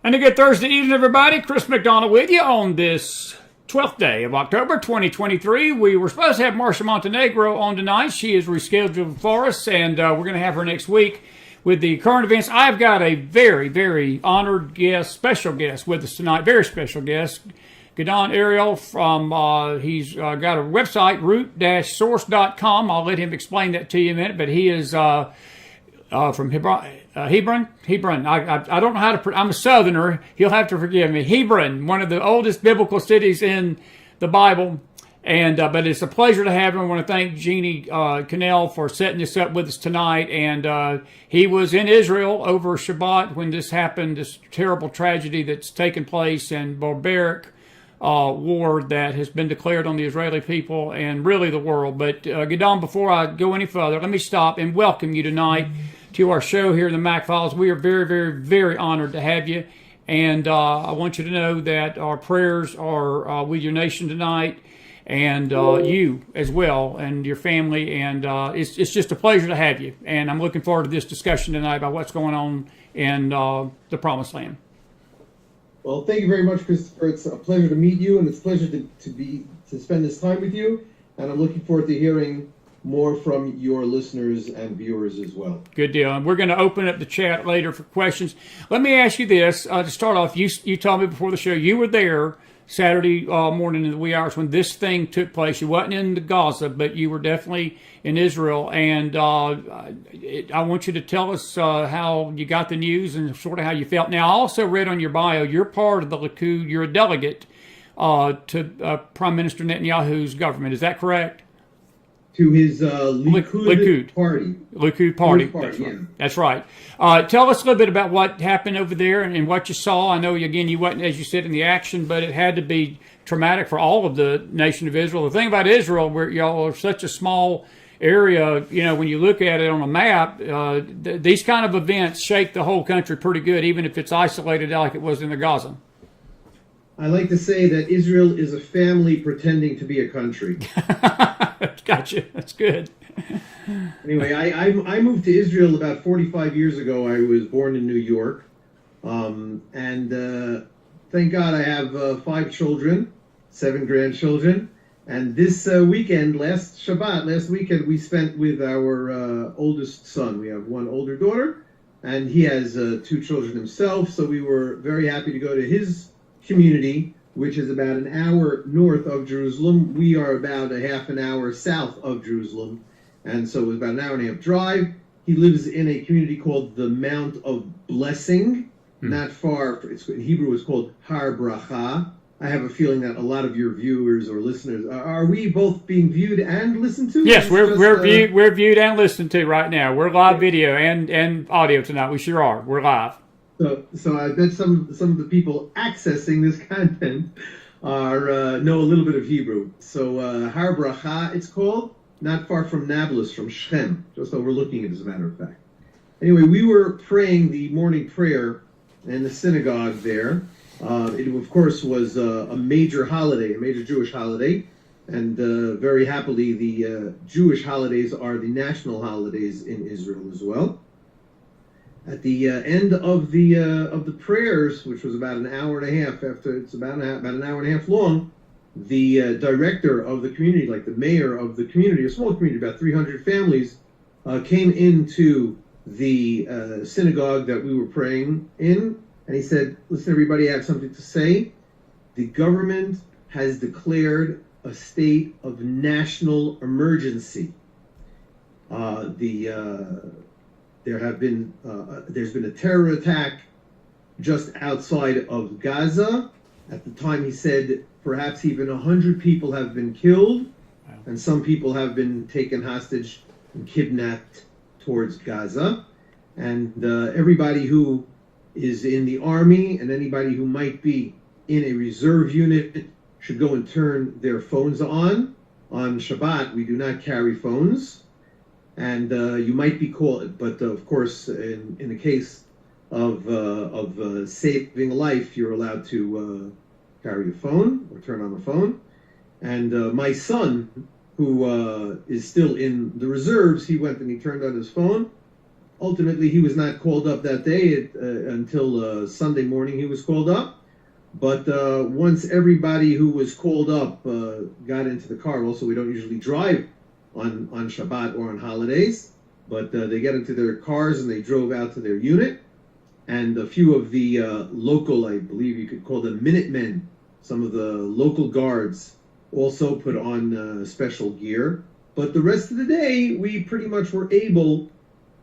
And a good Thursday evening, everybody. Chris McDonald with you on this 12th day of October 2023. We were supposed to have Marcia Montenegro on tonight. She is rescheduled for us, and we're going to have her next week with the current events. I've got a very, very honored guest, special guest with us tonight, very special guest. Gidon Ariel from, he's got a website, root-source.com. I'll let him explain that to you in a minute, but he is from Hebron. Hebron. I don't know how to. I'm a Southerner. He'll have to forgive me. Hebron, one of the oldest biblical cities in the Bible, and but it's a pleasure to have him. I want to thank Jeannie Cannell for setting this up with us tonight. And he was in Israel over Shabbat when this happened. This terrible tragedy that's taken place and barbaric war that has been declared on the Israeli people and really the world. But Gidon, before I go any further, let me stop and welcome you tonight to our show here in the Mac Files. We are very, very, very honored to have you. And I want you to know that our prayers are with your nation tonight and you as well and your family. And it's just a pleasure to have you. And I'm looking forward to this discussion tonight about what's going on in the Promised Land. Well, thank you very much, Christopher. It's a pleasure to meet you, and it's a pleasure to spend this time with you. And I'm looking forward to hearing more from your listeners and viewers as well. Good deal. And we're going to open up the chat later for questions. Let me ask you this to start off. You told me before the show you were there Saturday morning in the wee hours when this thing took place. You wasn't in Gaza, but you were definitely in Israel. And I want you to tell us how you got the news and sort of how you felt. Now, I also read on your bio you're part of the Likud. You're a delegate to Prime Minister Netanyahu's government. Is that correct? To his Likud party. Likud party. That's right. Tell us a little bit about what happened over there and what you saw. I know, again, you wasn't, as you said, in the action, but it had to be traumatic for all of the nation of Israel. The thing about Israel, where y'all are such a small area, you know, when you look at it on a map, these kind of events shake the whole country pretty good, even if it's isolated like it was in the Gaza. I like to say that Israel is a family pretending to be a country. Gotcha. That's good. Anyway, I moved to Israel about 45 years ago. I was born in New York. And thank God I have 5 children, 7 grandchildren. And this weekend, last weekend, we spent with our oldest son. We have one older daughter, and he has 2 children himself. So we were very happy to go to his community, which is about an hour north of Jerusalem. We are about a half an hour south of Jerusalem, and so it was about an hour and a half drive. He lives in a community called the Mount of Blessing, not far. In Hebrew, it's called Har Bracha. I have a feeling that a lot of your viewers or listeners are we both being viewed and listened to? Yes, we're viewed and listened to right now. We're live video and audio tonight. We sure are. We're live. So I bet some of the people accessing this content know a little bit of Hebrew. So Har Bracha, it's called, not far from Nablus, from Shechem, just overlooking it, as a matter of fact. Anyway, we were praying the morning prayer in the synagogue there. It, of course, was a major holiday, a major Jewish holiday, and very happily the Jewish holidays are the national holidays in Israel as well. At the end of the prayers, which was about an hour and a half after, it's about an hour and a half long, the director of the community, like the mayor of the community, a small community, about 300 families, came into the synagogue that we were praying in, and he said, listen, everybody, I have something to say. The government has declared a state of national emergency. There's been a terror attack just outside of Gaza. At the time, he said perhaps even 100 people have been killed, and some people have been taken hostage and kidnapped towards Gaza. And everybody who is in the army and anybody who might be in a reserve unit should go and turn their phones on. On Shabbat, we do not carry phones. And you might be called, but of course, in the case of saving a life, you're allowed to carry a phone or turn on the phone. And my son, who is still in the reserves, he went and he turned on his phone, ultimately, he was not called up that day until Sunday morning. He was called up. But once everybody who was called up got into the car, also we don't usually drive on Shabbat or on holidays, but they got into their cars and they drove out to their unit. And a few of the local, I believe you could call them Minutemen, some of the local guards also put on special gear. But the rest of the day, we pretty much were able,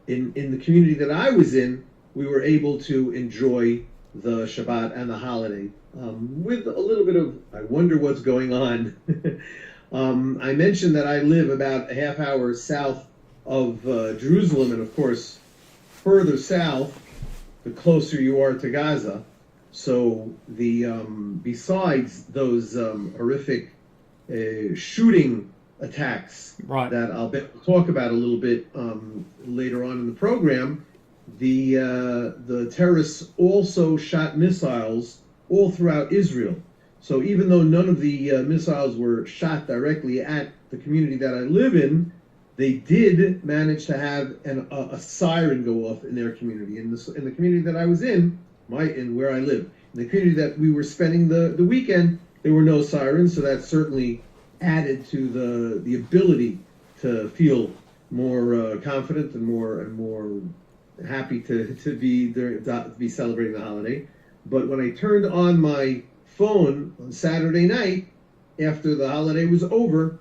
in the community that I was in, we were able to enjoy the Shabbat and the holiday with a little bit of, I wonder what's going on. I mentioned that I live about a half hour south of Jerusalem, and of course, further south, the closer you are to Gaza. So the besides those horrific shooting attacks that I'll talk about a little bit later on in the program, the terrorists also shot missiles all throughout Israel. So even though none of the missiles were shot directly at the community that I live in, they did manage to have a siren go off in their community. In the community that I was in where I live, in the community that we were spending the weekend, there were no sirens, so that certainly added to the ability to feel more confident and more happy to be celebrating the holiday. But when I turned on my phone on Saturday night, after the holiday was over,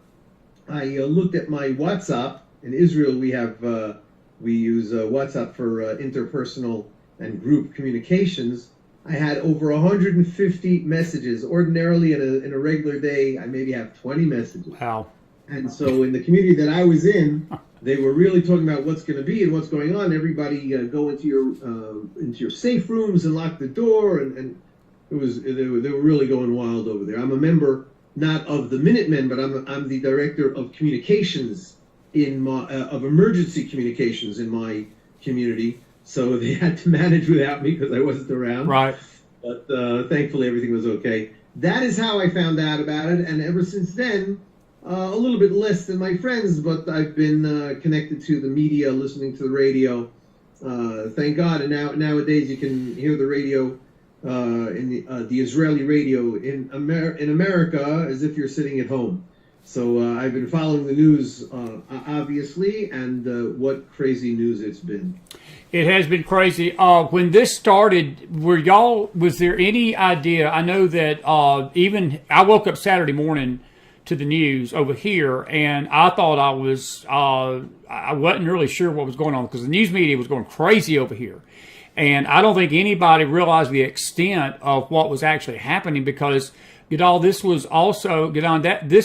I looked at my WhatsApp. In Israel, we use WhatsApp for interpersonal and group communications. I had over 150 messages. Ordinarily, in a regular day, I maybe have 20 messages. Wow. And so in the community that I was in, they were really talking about what's going to be and what's going on. Everybody go into your safe rooms and lock the door, and they were really going wild over there. I'm a member not of the Minutemen, but I'm the director of communications of emergency communications in my community. So they had to manage without me because I wasn't around. Right. But thankfully everything was okay. That is how I found out about it, and ever since then, a little bit less than my friends, but I've been connected to the media, listening to the radio. Thank God, and nowadays you can hear the radio in the Israeli radio in America as if you're sitting at home. So I've been following the news, obviously, and what crazy news it's been. It has been crazy. When this started, was there any idea? I know that even I woke up Saturday morning to the news over here, and I thought I wasn't really sure what was going on because the news media was going crazy over here. And I don't think anybody realized the extent of what was actually happening because, Gidon, this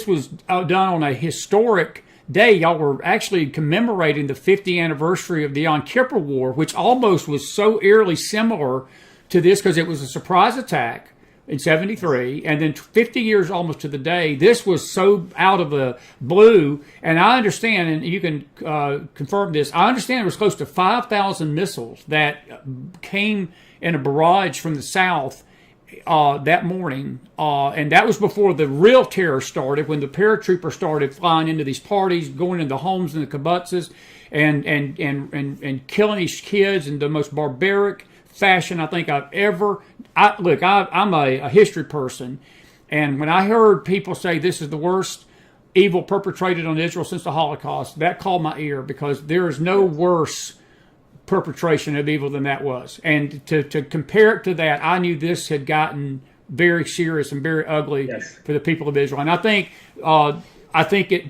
was done on a historic day. Y'all were actually commemorating the 50th anniversary of the Yom Kippur War, which almost was so eerily similar to this because it was a surprise attack in 73, and then 50 years almost to the day. This was so out of the blue, and I understand, and you can confirm this, I understand there was close to 5,000 missiles that came in a barrage from the south that morning, and that was before the real terror started, when the paratroopers started flying into these parties, going into homes and the kibbutzes, and killing these kids in the most barbaric fashion I think I've ever. I'm a history person, and when I heard people say this is the worst evil perpetrated on Israel since the Holocaust, that called my ear because there is no worse perpetration of evil than that was. And to compare it to that, I knew this had gotten very serious and very ugly for the people of Israel. And I think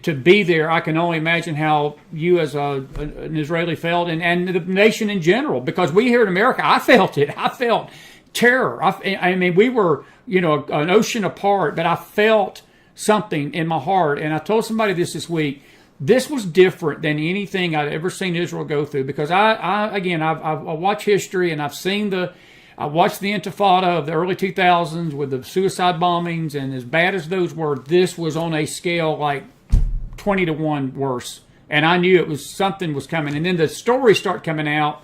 to be there, I can only imagine how you as an Israeli felt and the nation in general, because we here in America, I felt it. I felt terror. I mean, we were, an ocean apart, but I felt something in my heart. And I told somebody this week, this was different than anything I'd ever seen Israel go through, because I watch history, and I watched the Intifada of the early 2000s with the suicide bombings, and as bad as those were, this was on a scale like 20 to 1 worse. And I knew something was coming. And then the stories start coming out.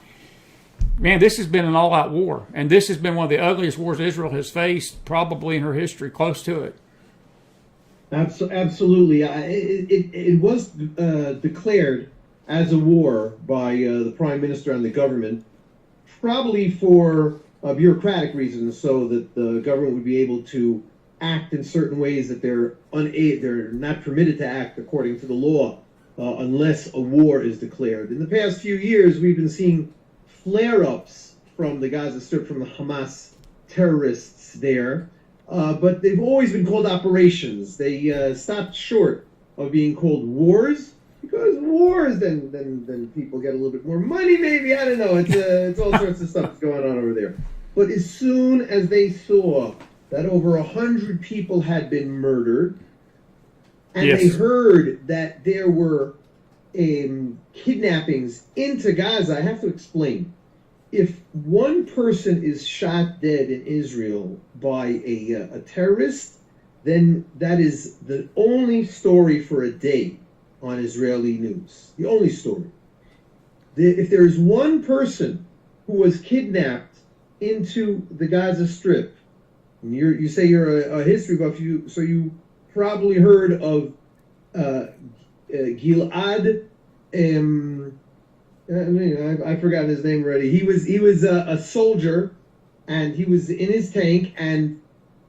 Man, this has been an all-out war, and this has been one of the ugliest wars Israel has faced probably in her history, close to it. Absolutely. It was declared as a war by the prime minister and the government, probably for bureaucratic reasons, so that the government would be able to act in certain ways that they're not permitted to act according to the law unless a war is declared. In the past few years, we've been seeing flare-ups from the Gaza Strip, from the Hamas terrorists there, but they've always been called operations. They stopped short of being called wars, because wars, then people get a little bit more money, maybe, I don't know, it's all sorts of stuff that's going on over there. But as soon as they saw that over 100 people had been murdered, and yes. they heard that there were kidnappings into Gaza, I have to explain. If one person is shot dead in Israel by a terrorist, then that is the only story for a day on Israeli news. The only story. If there is one person who was kidnapped into the Gaza Strip, and you say you're a history buff, so you probably heard of Gilad. I've forgotten his name already. He was a soldier, and he was in his tank, and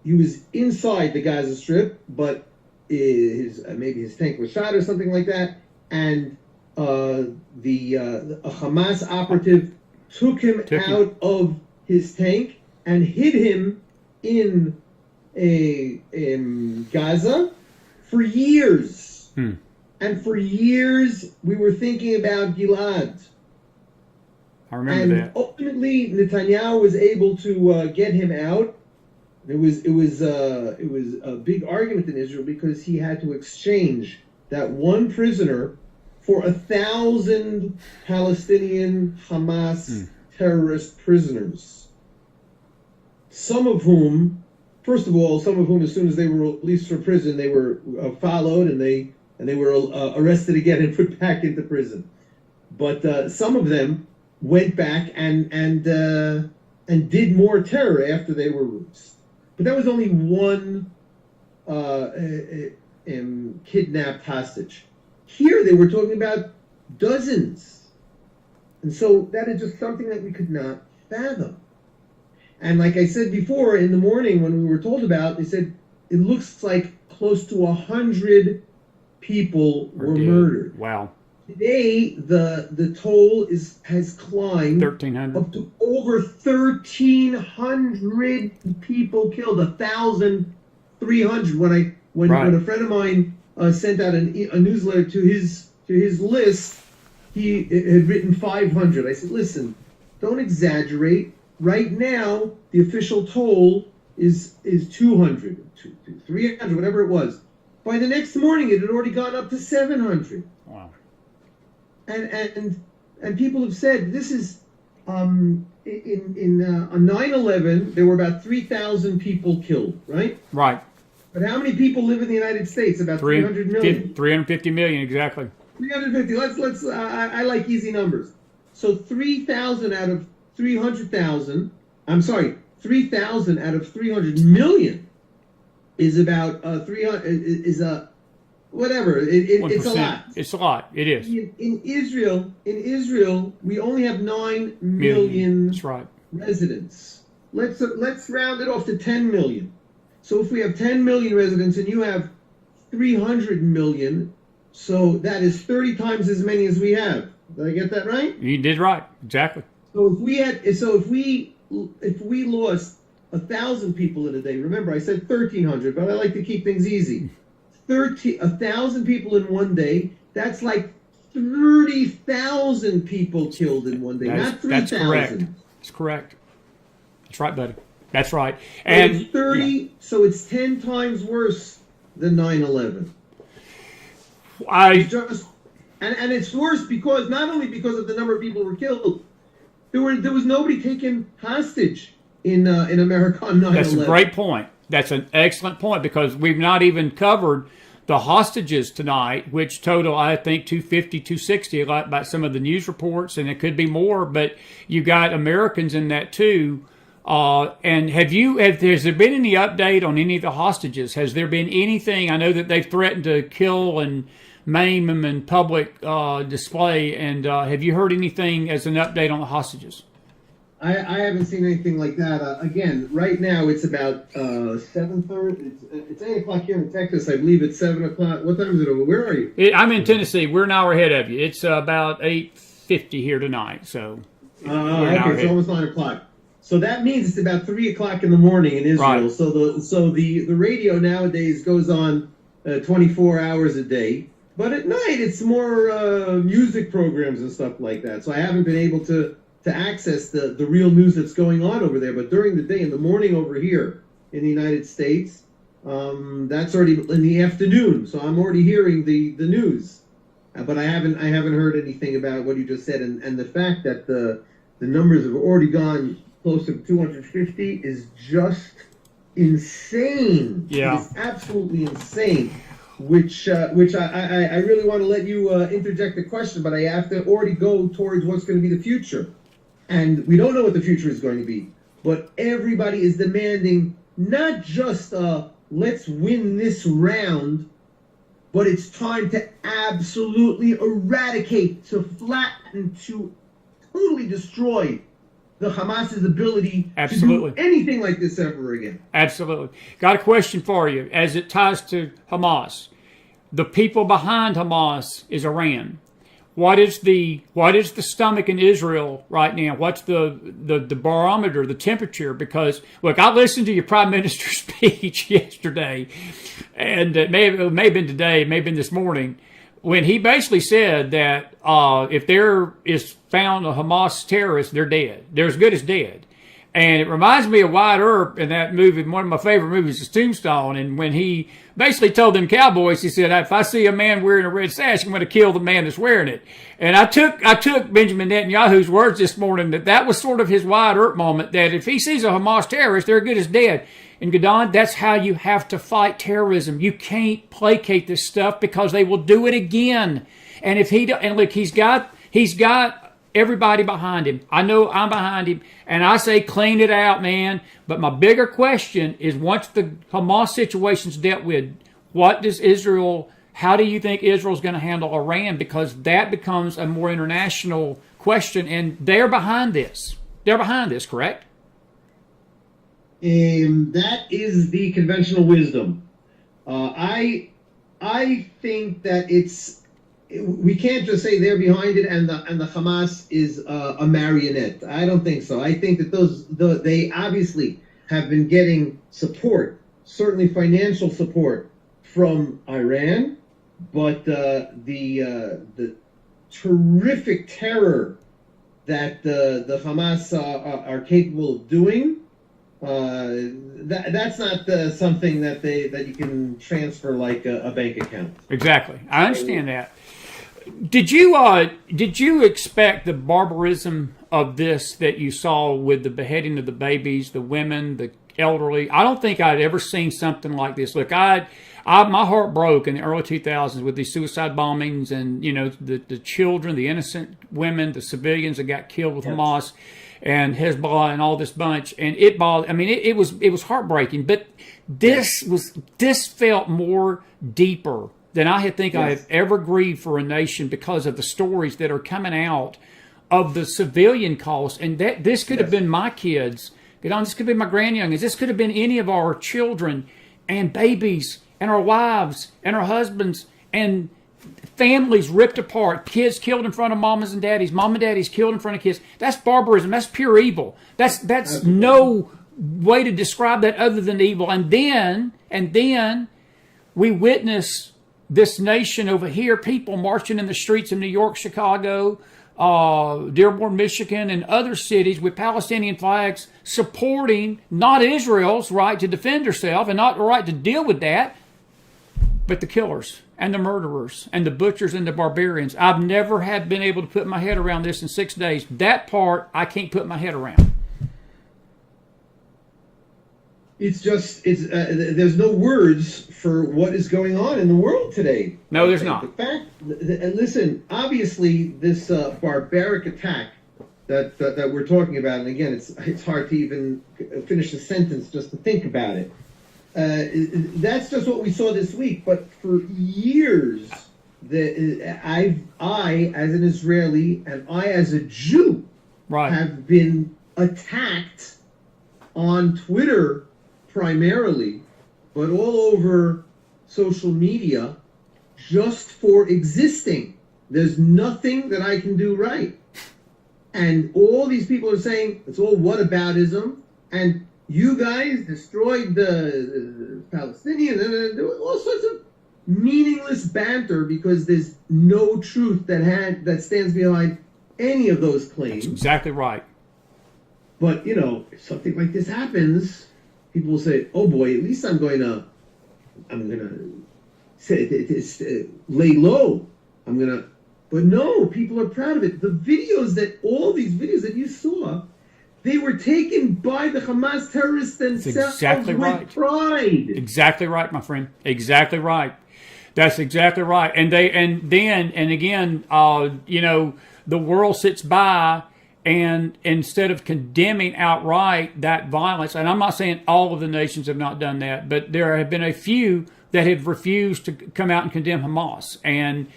he was inside the Gaza Strip, but maybe his tank was shot or something like that, and a Hamas operative took him out of his tank and hid him in Gaza for years. And for years, we were thinking about Gilad. I remember that. Ultimately, Netanyahu was able to get him out. It was a big argument in Israel because he had to exchange that one prisoner for 1,000 Palestinian Hamas terrorist prisoners. Some of whom, as soon as they were released from prison, they were followed and they were arrested again and put back into prison. But some of them went back and did more terror after they were released. But that was only one kidnapped hostage. Here they were talking about dozens. And so that is just something that we could not fathom. And like I said before, in the morning when we were told about, they said it looks like close to 100 people were murdered. Wow. Today, the toll has climbed 1,300 up to over 1,300 people killed. 1,300. When a friend of mine sent out a newsletter to his list, he had written 500. I said, listen, don't exaggerate. Right now, the official toll is 200, 300, whatever it was. By the next morning, it had already gone up to 700. Wow. And people have said this is on 9/11 there were about 3,000 people killed, right? Right. But how many people live in the United States? About 300 million. 350 million, exactly. 350. Let's. I like easy numbers. So 3,000 out of 300,000. I'm sorry, 3,000 out of 300 million is about 300. Is a whatever. It's a lot. It's a lot. It is. In Israel, we only have 9 million That's right. residents. Let's round it off to 10 million. So if we have 10 million residents and you have 300 million, so that is 30 times as many as we have. Did I get that right? You did right. Exactly. So if we lost 1,000 people in a day, remember I said 1,300, but I like to keep things easy. 1,000 people in one day, that's like 30,000 people killed in one day, not 3,000. That's correct. That's correct. That's right, buddy. That's right. And it's 30, so it's 10 times worse than 9/11. And it's worse because not only because of the number of people who were killed, there was nobody taken hostage in America on 9/11. That's a great point. That's an excellent point because we've not even covered the hostages tonight, which total, I think, 250, 260, like by some of the news reports, and it could be more, but you got Americans in that too. And has there been any update on any of the hostages? Has there been anything? I know that they've threatened to kill and maim him in public display. And have you heard anything as an update on the hostages? I haven't seen anything like that. Again, right now it's about 7:30. It's 8 o'clock here in Texas. I believe it's 7 o'clock. What time is it over? Where are you? I'm in Tennessee. We're an hour ahead of you. It's about 8:50 here tonight. So okay, it's almost 9 o'clock. So that means it's about 3 o'clock in the morning in Israel. Right. So the radio nowadays goes on 24 hours a day. But at night it's more music programs and stuff like that. So I haven't been able to access the real news that's going on over there. But during the day, in the morning over here in the United States, that's already in the afternoon. So I'm already hearing the news. But I haven't heard anything about what you just said. And the fact that the numbers have already gone close to 250 is just insane. Yeah. It's absolutely insane. Which I really want to let you interject a question, but I have to already go towards what's going to be the future. And we don't know what the future is going to be. But everybody is demanding not just let's win this round, but it's time to absolutely eradicate, to flatten, to totally destroy the Hamas's ability to do anything like this ever again. Absolutely. Got a question for you as it ties to Hamas. The people behind Hamas is Iran. What is the stomach in Israel right now? What's the barometer, the temperature? Because look, I listened to your Prime Minister's speech yesterday, and it may have been today, it may have been this morning, when he basically said that if there is found a Hamas terrorist, they're dead. They're as good as dead. And it reminds me of Wyatt Earp in that movie. One of my favorite movies is Tombstone. And when he basically told them cowboys, he said, if I see a man wearing a red sash, I'm going to kill the man that's wearing it. And I took Benjamin Netanyahu's words this morning that was sort of his Wyatt Earp moment, that if he sees a Hamas terrorist, they're as good as dead. And Gidon, that's how you have to fight terrorism. You can't placate this stuff because they will do it again. And if look, he's got everybody behind him. I know I'm behind him, and I say clean it out, man. But my bigger question is, once the Hamas situation's dealt with, how do you think Israel's going to handle Iran? Because that becomes a more international question, and they're behind this. They're behind this, correct? That is the conventional wisdom. I think that we can't just say they're behind it and the Hamas is a marionette. I don't think so. I think that they obviously have been getting support, certainly financial support from Iran, but the terrific terror that the Hamas are capable of doing. That's not something that you can transfer like a bank account. Exactly, I understand that. Did you expect the barbarism of this that you saw with the beheading of the babies, the women, the elderly? I don't think I'd ever seen something like this. Look, my heart broke in the early 2000s with these suicide bombings, and the children, the innocent women, the civilians that got killed with Hamas and Hezbollah and all this bunch, and it bothered. I mean, it was heartbreaking. But this felt more deeper than I have ever grieved for a nation, because of the stories that are coming out of the civilian costs. And that this could have been my kids. This could be my grandyoungins. This could have been any of our children and babies and our wives and our husbands and families ripped apart, kids killed in front of mamas and daddies, mom and daddies killed in front of kids. That's barbarism. That's pure evil. That's no way to describe that other than evil. And then we witness this nation over here, people marching in the streets of New York, Chicago, Dearborn, Michigan, and other cities with Palestinian flags, supporting not Israel's right to defend herself and not the right to deal with that, but the killers and the murderers and the butchers and the barbarians. I've never been able to put my head around this in 6 days. That part I can't put my head around. There's no words for what is going on in the world today. No, there's not. And listen, obviously this barbaric attack that we're talking about, and again, it's hard to even finish a sentence just to think about it. That's just what we saw this week. But for years, I as an Israeli and I as a Jew Right. have been attacked on Twitter primarily, but all over social media just for existing. There's nothing that I can do right. And all these people are saying it's all whataboutism, and you guys destroyed the Palestinians, and all sorts of meaningless banter because there's no truth that stands behind any of those claims. That's exactly right. But, you know, if something like this happens, people will say, oh boy, at least I'm going to say, lay low. But no, people are proud of it. All these videos that you saw, they were taken by the Hamas terrorists themselves exactly with right. pride. Exactly right, my friend. Exactly right. That's exactly right. And again, you know, the world sits by, and instead of condemning outright that violence, and I'm not saying all of the nations have not done that, but there have been a few that have refused to come out and condemn Hamas. And,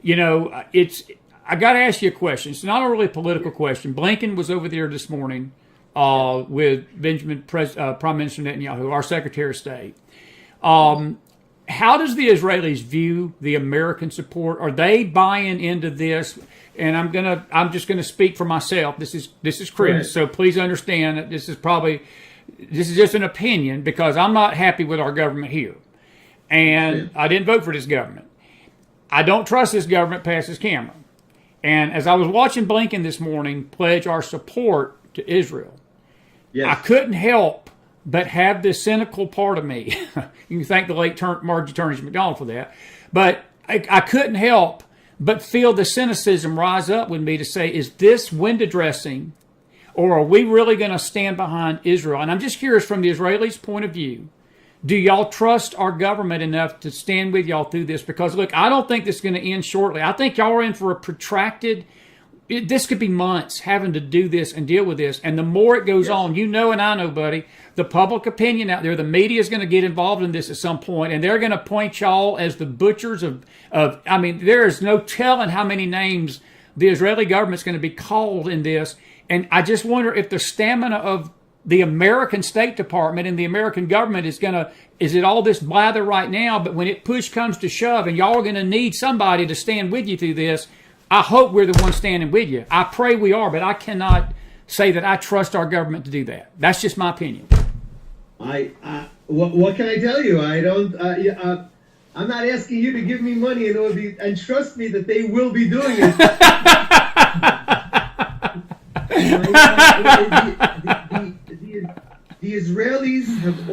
you know, I got to ask you a question. It's not a really political question. Blinken was over there this morning with Prime Minister Netanyahu, our Secretary of State. How does the Israelis view the American support? Are they buying into this? And I'm just gonna speak for myself. This is Chris, Right. so please understand that this is just an opinion, because I'm not happy with our government here, and I didn't vote for this government. I don't trust this government past this camera. And as I was watching Blinken this morning pledge our support to Israel, Yes. I couldn't help but have this cynical part of me. You can thank the late Margie Turnage McDonald for that. But I couldn't help but feel the cynicism rise up with me to say, is this window dressing, or are we really going to stand behind Israel? And I'm just curious, from the Israelis' point of view, do y'all trust our government enough to stand with y'all through this? Because, look, I don't think this is going to end shortly. I think y'all are in for a protracted, this could be months having to do this and deal with this. And the more it goes on, you know, and I know, buddy, the public opinion out there, the media is going to get involved in this at some point, and they're going to point y'all as the butchers of I mean, there is no telling how many names the Israeli government's going to be called in this. And I just wonder if the stamina of the American State Department and the American government is it all this blather right now, but when push comes to shove and y'all are going to need somebody to stand with you through this, I hope we're the ones standing with you. I pray we are, but I cannot say that I trust our government to do that. That's just my opinion. What can I tell you? I don't. I'm not asking you to give me money and trust me that they will be doing it. The Israelis have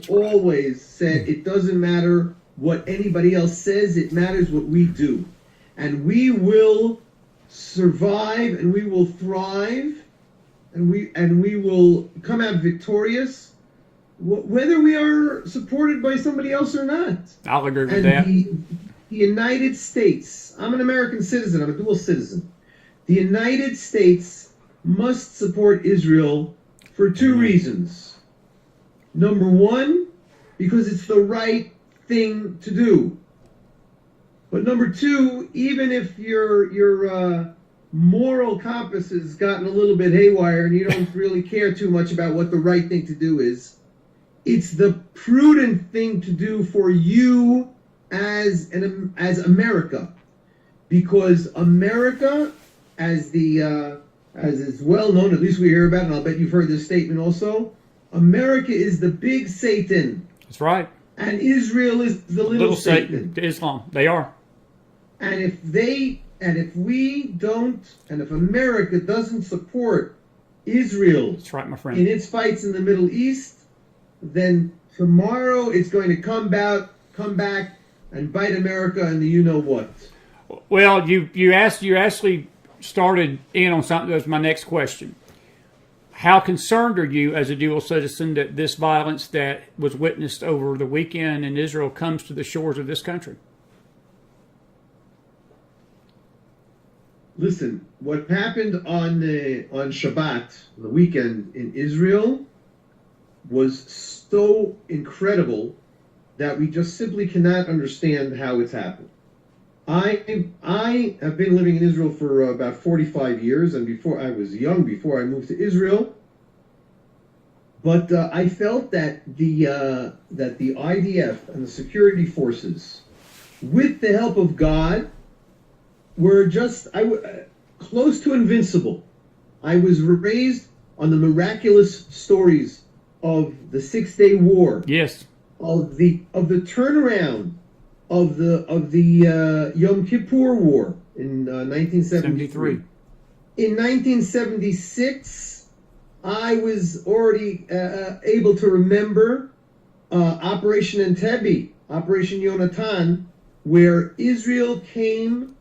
always said it doesn't matter what anybody else says, it matters what we do. And we will survive, and we will thrive, and we will come out victorious, whether we are supported by somebody else or not. I'll agree with And that. the United States, I'm an American citizen, I'm a dual citizen. The United States must support Israel for two reasons. Number one, because it's the right thing to do. But number two, even if your moral compass has gotten a little bit haywire and you don't really care too much about what the right thing to do is, it's the prudent thing to do for you as America, because America, as is well known, at least we hear about it, and I'll bet you've heard this statement also, America is the big Satan. That's right. And Israel is the little Satan. To Islam. They are. And if America doesn't support Israel That's right, my friend. in its fights in the Middle East, then tomorrow it's going to come back and bite America and the you-know-what. Well, you actually started in on something that was my next question. How concerned are you as a dual citizen that this violence that was witnessed over the weekend in Israel comes to the shores of this country? Listen, what happened on Shabbat, the weekend in Israel, was so incredible that we just simply cannot understand how it's happened. I have been living in Israel for about 45 years, and before I was young, before I moved to Israel. But I felt that the IDF and the security forces, with the help of God, were just close to invincible. I was raised on the miraculous stories of the 6-Day War. Yes. Of the turnaround of the Yom Kippur War in 1973. In 1976, I was already able to remember Operation Entebbe, Operation Yonatan, where Israel came,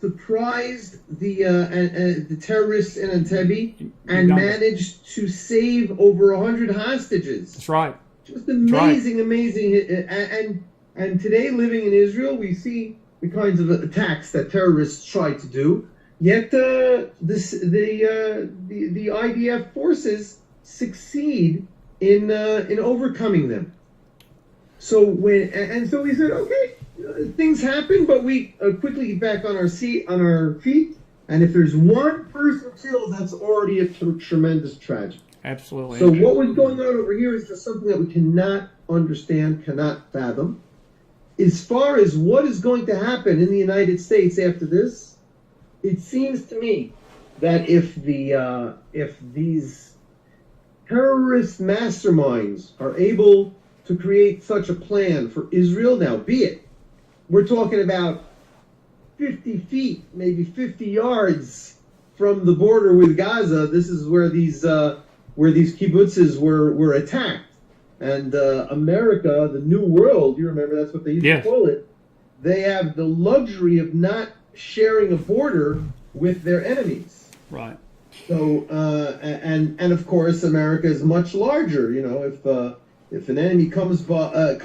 surprised the terrorists in Entebbe, and managed to save over 100 hostages. That's right. Just amazing, amazing. And today, living in Israel, we see the kinds of attacks that terrorists try to do. Yet the IDF forces succeed in overcoming them. So we said, okay, things happen, but we quickly get back on our feet. And if there's one person killed, that's already a tremendous tragedy. Absolutely. So what was going on over here is just something that we cannot understand, cannot fathom. As far as what is going to happen in the United States after this, it seems to me that if these terrorist masterminds are able to create such a plan for Israel, now be it, we're talking about 50 feet, maybe 50 yards from the border with Gaza. This is where these kibbutzes were attacked. And America, the New World, you remember that's what they used to call it, they have the luxury of not sharing a border with their enemies. Right. So, and of course, America is much larger. You know, if an enemy comes by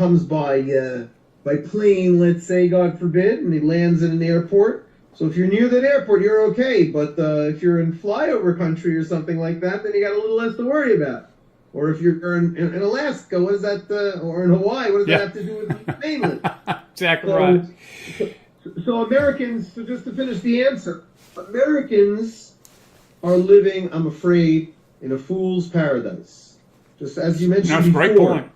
plane, let's say, God forbid, and he lands in an airport, so if you're near that airport, you're okay. But if you're in flyover country or something like that, then you got a little less to worry about. Or if you're in Alaska, what does that, or in Hawaii, what does that have to do with the mainland? Exactly right. So Americans, so just to finish the answer, Americans are living, I'm afraid, in a fool's paradise. Just as you mentioned before. That's a great point.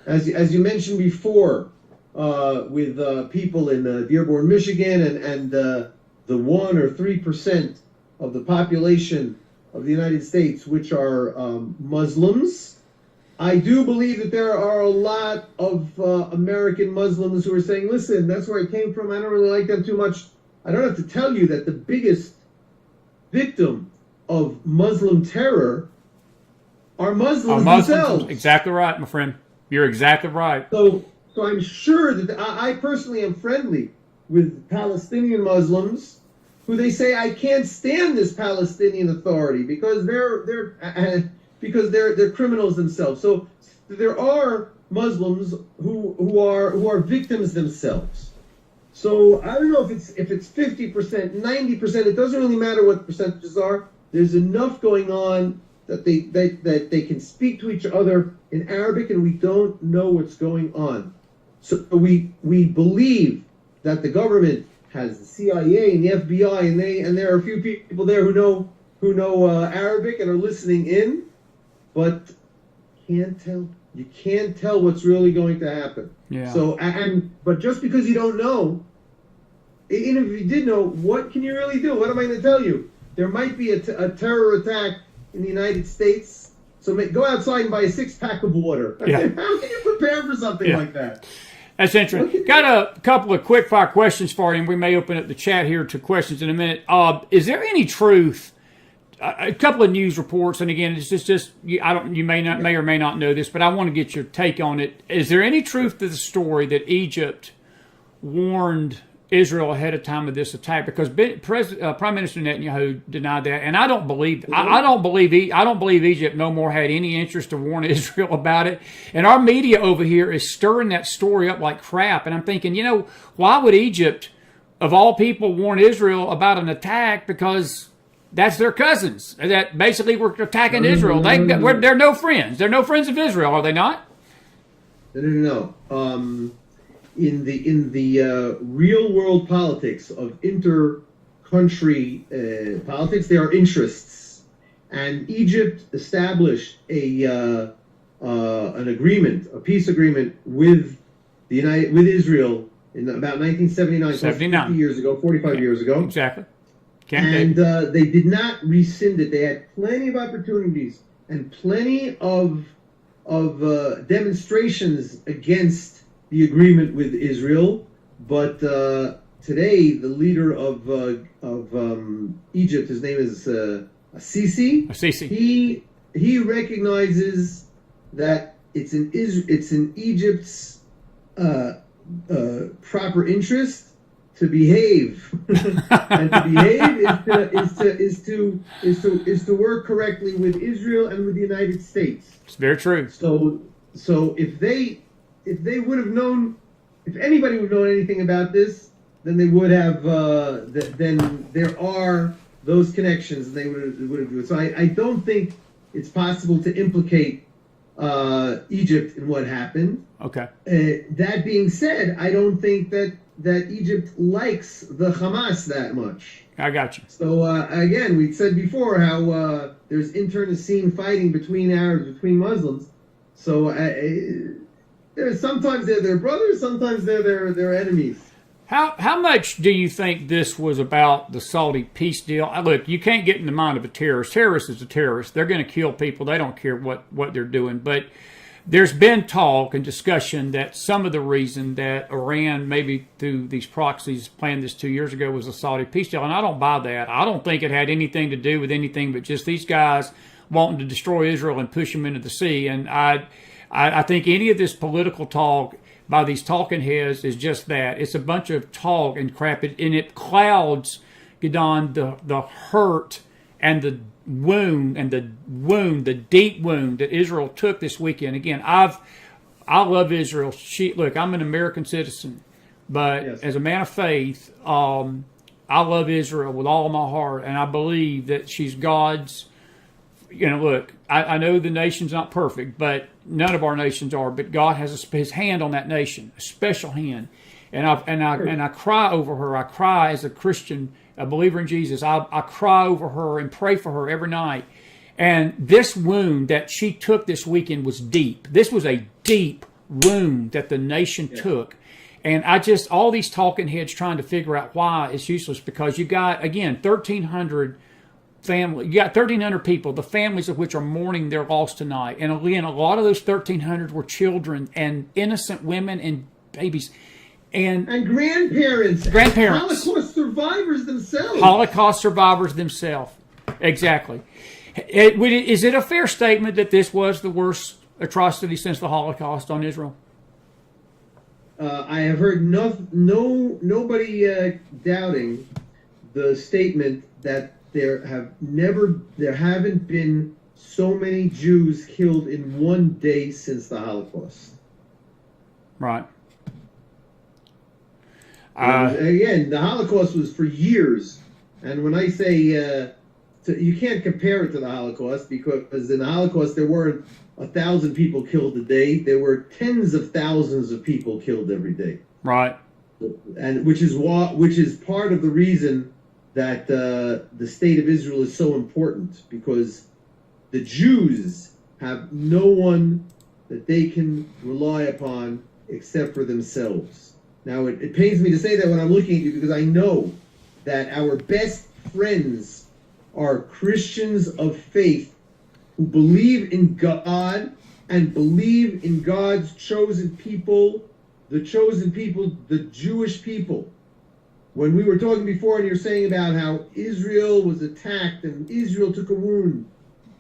As you mentioned before, with people in Dearborn, Michigan, and the 1 or 3% of the population of the United States, which are Muslims. I do believe that there are a lot of American Muslims who are saying, listen, that's where I came from. I don't really like them too much. I don't have to tell you that the biggest victim of Muslim terror are Muslims themselves. Exactly right, my friend. You're exactly right. So I'm sure that I personally am friendly with Palestinian Muslims who they say, I can't stand this Palestinian Authority because they're criminals themselves. So there are Muslims who are victims themselves. So I don't know if it's 50%, 90%. It doesn't really matter what the percentages are. There's enough going on that they can speak to each other in Arabic, and we don't know what's going on. So we believe that the government has the CIA and the FBI, and there are a few people there who know Arabic and are listening in, but can't tell. You can't tell what's really going to happen. Yeah. So but just because you don't know, even if you did know, what can you really do? What am I going to tell you? There might be a terror attack in the United States. So go outside and buy a 6-pack of water. Yeah. How can you prepare for something like that? That's interesting. Got a couple of quick fire questions for you, and we may open up the chat here to questions in a minute. Is there any truth? A couple of news reports, and again, it's just you may or may not know this, but I want to get your take on it. Is there any truth to the story that Egypt warned Israel ahead of time of this attack? Because Prime Minister Netanyahu denied that, and I don't believe Egypt no more had any interest to warn Israel about it. And our media over here is stirring that story up like crap. And I'm thinking, why would Egypt, of all people, warn Israel about an attack? Because that's their cousins that basically were attacking Israel. They're no friends. They're no friends of Israel, are they not? No. in the real world politics of inter-country politics, there are interests, and Egypt established an agreement, a peace agreement with Israel in about 1979, 50 years ago, 45 years ago. Exactly. And they did not rescind it. They had plenty of opportunities and plenty of demonstrations against the agreement with Israel. But today, the leader of Egypt, his name is Sisi. Sisi. He recognizes that it's in Egypt's proper interest to behave, and to behave is to work correctly with Israel and with the United States. It's very true. So if they would have known, if anybody would have known anything about this, then they would have. Then there are those connections, and they would have do it. So I don't think it's possible to implicate Egypt in what happened. Okay. That being said, I don't think that Egypt likes the Hamas that much. I got you. So again, we said before how there's internecine fighting between Arabs, between Muslims. So sometimes they're their brothers, sometimes they're their enemies. How much do you think this was about the Saudi peace deal? Look, you can't get in the mind of a terrorist. Terrorist is a terrorist. They're going to kill people. They don't care what they're doing. But there's been talk and discussion that some of the reason that Iran, maybe through these proxies, planned this 2 years ago was a Saudi peace deal. And I don't buy that. I don't think it had anything to do with anything but just these guys wanting to destroy Israel and push them into the sea. And I think any of this political talk by these talking heads is just that. It's a bunch of talk and crap, and it clouds, Gidon, the hurt and the wound, the deep wound that Israel took this weekend. Again, I love Israel. Look, I'm an American citizen, but yes, as a man of faith, I love Israel with all my heart, and I believe that she's God's. Look, I know the nation's not perfect, but none of our nations are. But God has His hand on that nation, a special hand, and I cry over her. I cry as a Christian, a believer in Jesus. I cry over her and pray for her every night. And this wound that she took this weekend was deep. This was a deep wound that the nation took. And all these talking heads trying to figure out why it's useless, because you got, again, 1,300 family. You got 1,300 people, the families of which are mourning their loss tonight. And again, a lot of those 1,300 were children and innocent women and babies. And grandparents. Holocaust survivors themselves. Exactly. Is it a fair statement that this was the worst atrocity since the Holocaust on Israel? I have heard nobody doubting the statement that there haven't been so many Jews killed in one day since the Holocaust. Right. Again, the Holocaust was for years, and when I say you can't compare it to the Holocaust, because in the Holocaust there weren't 1,000 people killed a day; there were tens of thousands of people killed every day. Right. And which is part of the reason that the state of Israel is so important, because the Jews have no one that they can rely upon except for themselves. Now, it pains me to say that when I'm looking at you, because I know that our best friends are Christians of faith who believe in God and believe in God's chosen people, the Jewish people. When we were talking before and you're saying about how Israel was attacked and Israel took a wound,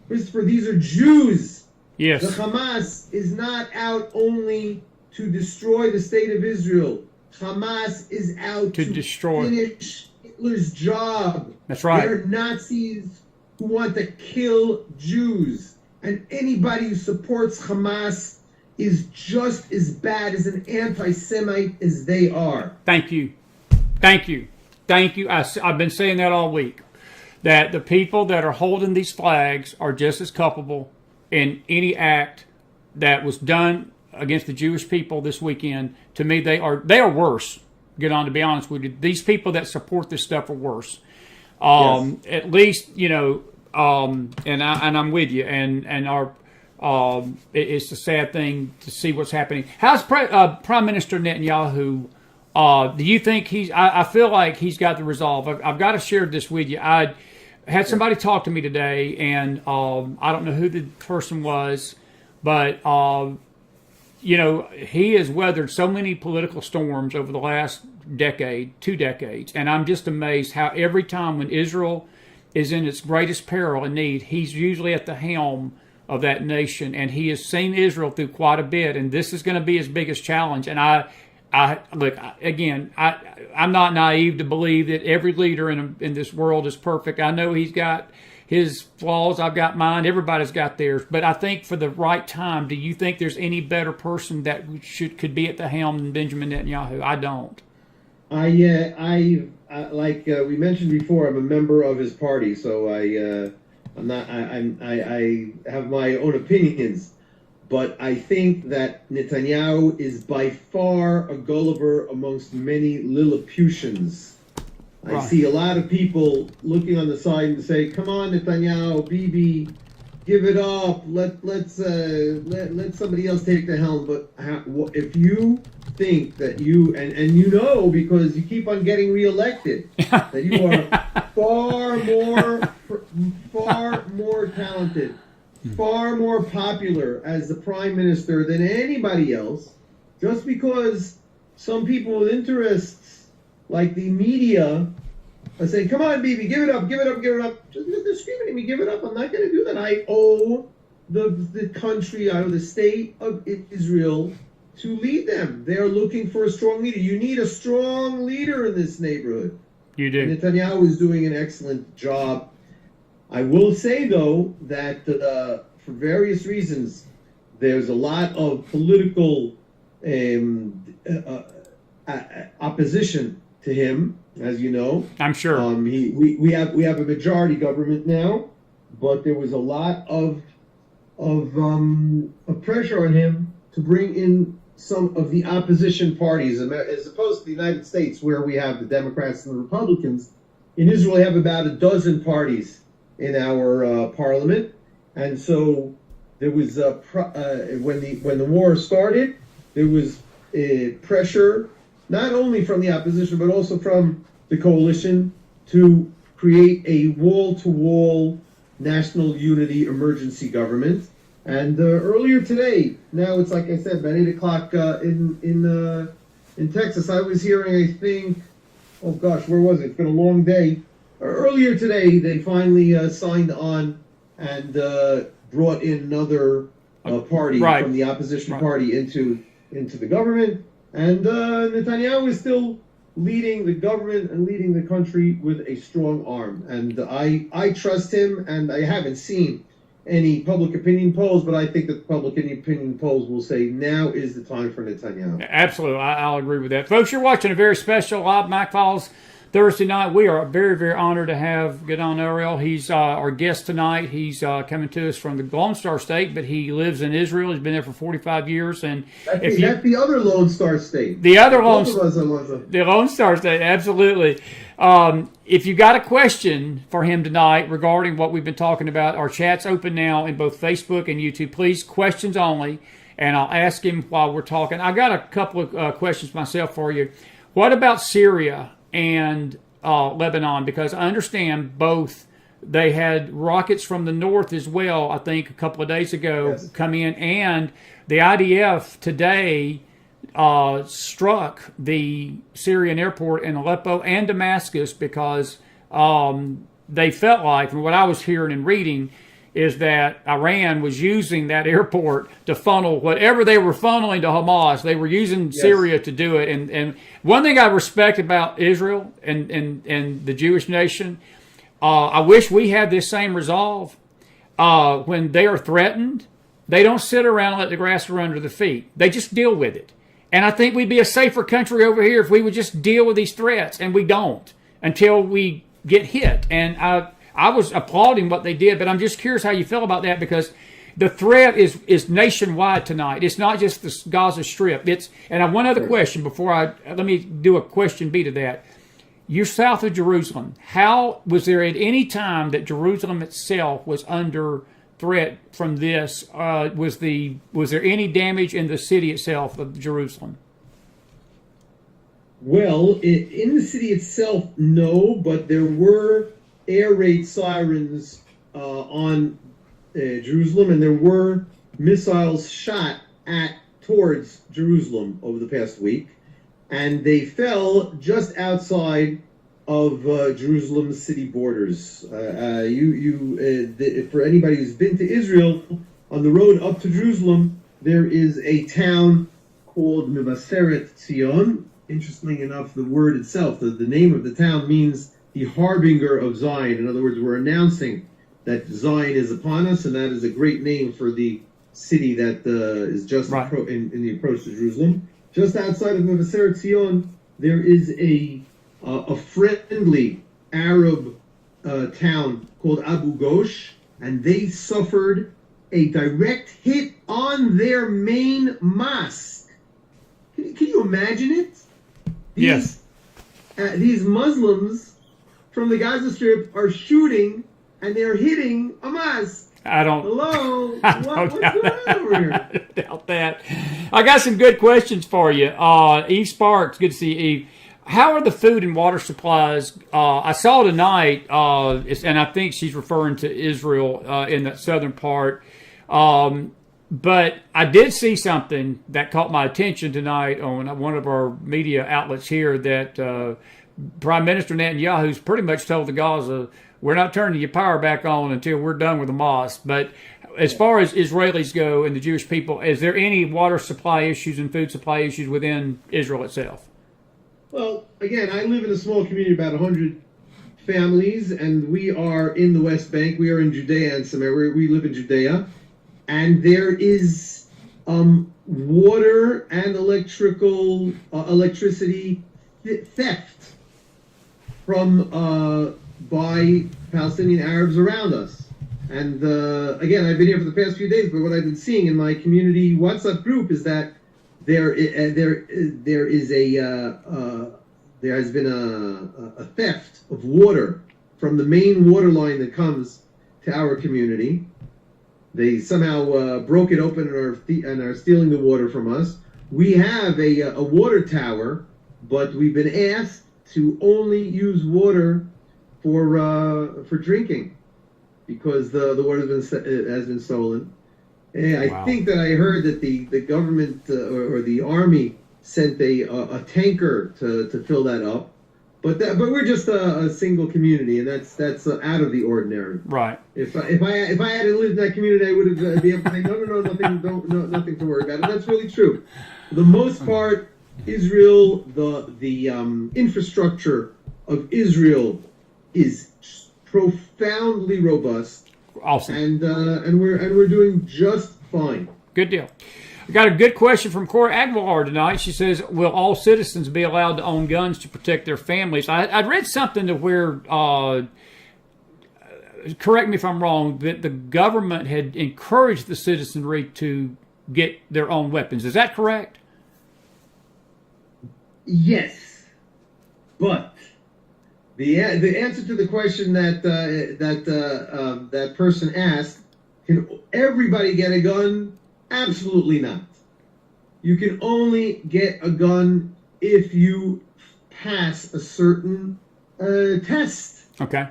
Christopher, these are Jews. Yes. The Hamas is not out only to destroy the state of Israel. Hamas is out to finish Hitler's job. That's right. They're Nazis who want to kill Jews. And anybody who supports Hamas is just as bad as an anti-Semite as they are. Thank you. I've been saying that all week, that the people that are holding these flags are just as culpable in any act that was done against the Jewish people this weekend, to me, they are worse. Get on, to be honest with you. These people that support this stuff are worse. At least, and I'm with you. And our it's a sad thing to see what's happening. How's Prime Minister Netanyahu? Do you think I feel like he's got the resolve. I've got to share this with you. I had somebody talk to me today, and I don't know who the person was, but he has weathered so many political storms over the last decade, 2 decades, and I'm just amazed how every time when Israel is in its greatest peril and need, he's usually at the helm of that nation, and he has seen Israel through quite a bit, and this is going to be his biggest challenge. And I look again. I'm not naive to believe that every leader in this world is perfect. I know he's got his flaws. I've got mine. Everybody's got theirs. But I think for the right time, do you think there's any better person that could be at the helm than Benjamin Netanyahu? I don't. I like we mentioned before, I'm a member of his party, so I have my own opinions. But I think that Netanyahu is by far a Gulliver amongst many Lilliputians. I see a lot of people looking on the side and say, "Come on, Netanyahu, Bibi, give it up. Let somebody else take the helm." But if you think that you and because you keep on getting reelected, that you are far more talented, far more popular as the prime minister than anybody else, just because some people with interests like the media are saying, "Come on, Bibi, give it up, give it up, give it up." Just because they're screaming at me, "Give it up." I'm not going to do that. I owe the country, I owe the state of Israel to lead them. They are looking for a strong leader. You need a strong leader in this neighborhood. You do. Netanyahu is doing an excellent job. I will say, though, that for various reasons, there's a lot of political opposition to him, as you know. I'm sure. We have a majority government now, but there was a lot of pressure on him to bring in some of the opposition parties, as opposed to the United States, where we have the Democrats and the Republicans. In Israel, we have about a dozen parties in our parliament, and so there was when the war started, there was pressure not only from the opposition but also from the coalition to create a wall-to-wall national unity emergency government. And earlier today, now it's like I said, about 8 o'clock in Texas, I was hearing, I think, oh gosh, where was it? It's been a long day. Earlier today, they finally signed on and brought in another party from the opposition party into the government. And Netanyahu is still leading the government and leading the country with a strong arm. And I trust him, and I haven't seen any public opinion polls, but I think that public opinion polls will say now is the time for Netanyahu. Absolutely. I'll agree with that. Folks, you're watching a very special Live Mac Files Thursday night. We are very, very honored to have Gidon Ariel. He's our guest tonight. He's coming to us from the Lone Star State, but he lives in Israel. He's been there for 45 years. And that's the other Lone Star State. The Lone Star State, absolutely. If you got a question for him tonight regarding what we've been talking about, our chat's open now in both Facebook and YouTube. Please, questions only, and I'll ask him while we're talking. I got a couple of questions myself for you. What about Syria and Lebanon? Because I understand both. They had rockets from the north as well, I think, a couple of days ago come in, and the IDF today struck the Syrian airport in Aleppo and Damascus because they felt like, from what I was hearing and reading, is that Iran was using that airport to funnel whatever they were funneling to Hamas. They were using Syria to do it. And one thing I respect about Israel and the Jewish nation, I wish we had this same resolve. When they are threatened, they don't sit around and let the grass grow under the feet. They just deal with it. And I think we'd be a safer country over here if we would just deal with these threats, and we don't until we get hit. And I was applauding what they did, but I'm just curious how you feel about that, because the threat is nationwide tonight. It's not just the Gaza Strip. And I have one other question before let me do a question B to that. You're south of Jerusalem. How was there at any time that Jerusalem itself was under threat from this? Was there any damage in the city itself of Jerusalem? Well, in the city itself, no, but there were air raid sirens on Jerusalem, and there were missiles shot towards Jerusalem over the past week, and they fell just outside of Jerusalem's city borders. For anybody who's been to Israel, on the road up to Jerusalem, there is a town called Mevaseret Zion. Interestingly enough, the word itself, the name of the town, means the harbinger of Zion. In other words, we're announcing that Zion is upon us, and that is a great name for the city that is just in the approach to Jerusalem. Just outside of Mevaseret Zion, there is a friendly Arab town called Abu Ghosh, and they suffered a direct hit on their main mosque. Can you imagine it? Yes. These Muslims from the Gaza Strip are shooting, and they're hitting a mosque. Hello? What's going on over here? I doubt that. I got some good questions for you. Eve Sparks, good to see you, Eve. How are the food and water supplies? I saw tonight, and I think she's referring to Israel in the southern part. But I did see something that caught my attention tonight on one of our media outlets here that Prime Minister Netanyahu's pretty much told the Gaza, we're not turning your power back on until we're done with the mosque. But as far as Israelis go and the Jewish people, is there any water supply issues and food supply issues within Israel itself? Well, again, I live in a small community, about 100 families, and we are in the West Bank. We are in Judea and Samaria. We live in Judea. And there is water and electricity theft from by Palestinian Arabs around us. And again, I've been here for the past few days, but what I've been seeing in my community WhatsApp group is that there has been a theft of water from the main water line that comes to our community. They somehow broke it open and are stealing the water from us. We have a water tower, but we've been asked to only use water for drinking because the water has been stolen. And I think that I heard that the government or the army sent a tanker to fill that up. But we're just a single community, and that's out of the ordinary. Right. If I hadn't lived in that community, I would have been able to say nothing to worry about. And that's really true. For the most part, Israel, the infrastructure of Israel is profoundly robust. Awesome. And we're doing just fine. Good deal. I got a good question from Cora Aguilar tonight. She says, will all citizens be allowed to own guns to protect their families? I read something to where, correct me if I'm wrong, that the government had encouraged the citizenry to get their own weapons. Is that correct? Yes. But the answer to the question that person asked, can everybody get a gun? Absolutely not. You can only get a gun if you pass a certain test. Okay.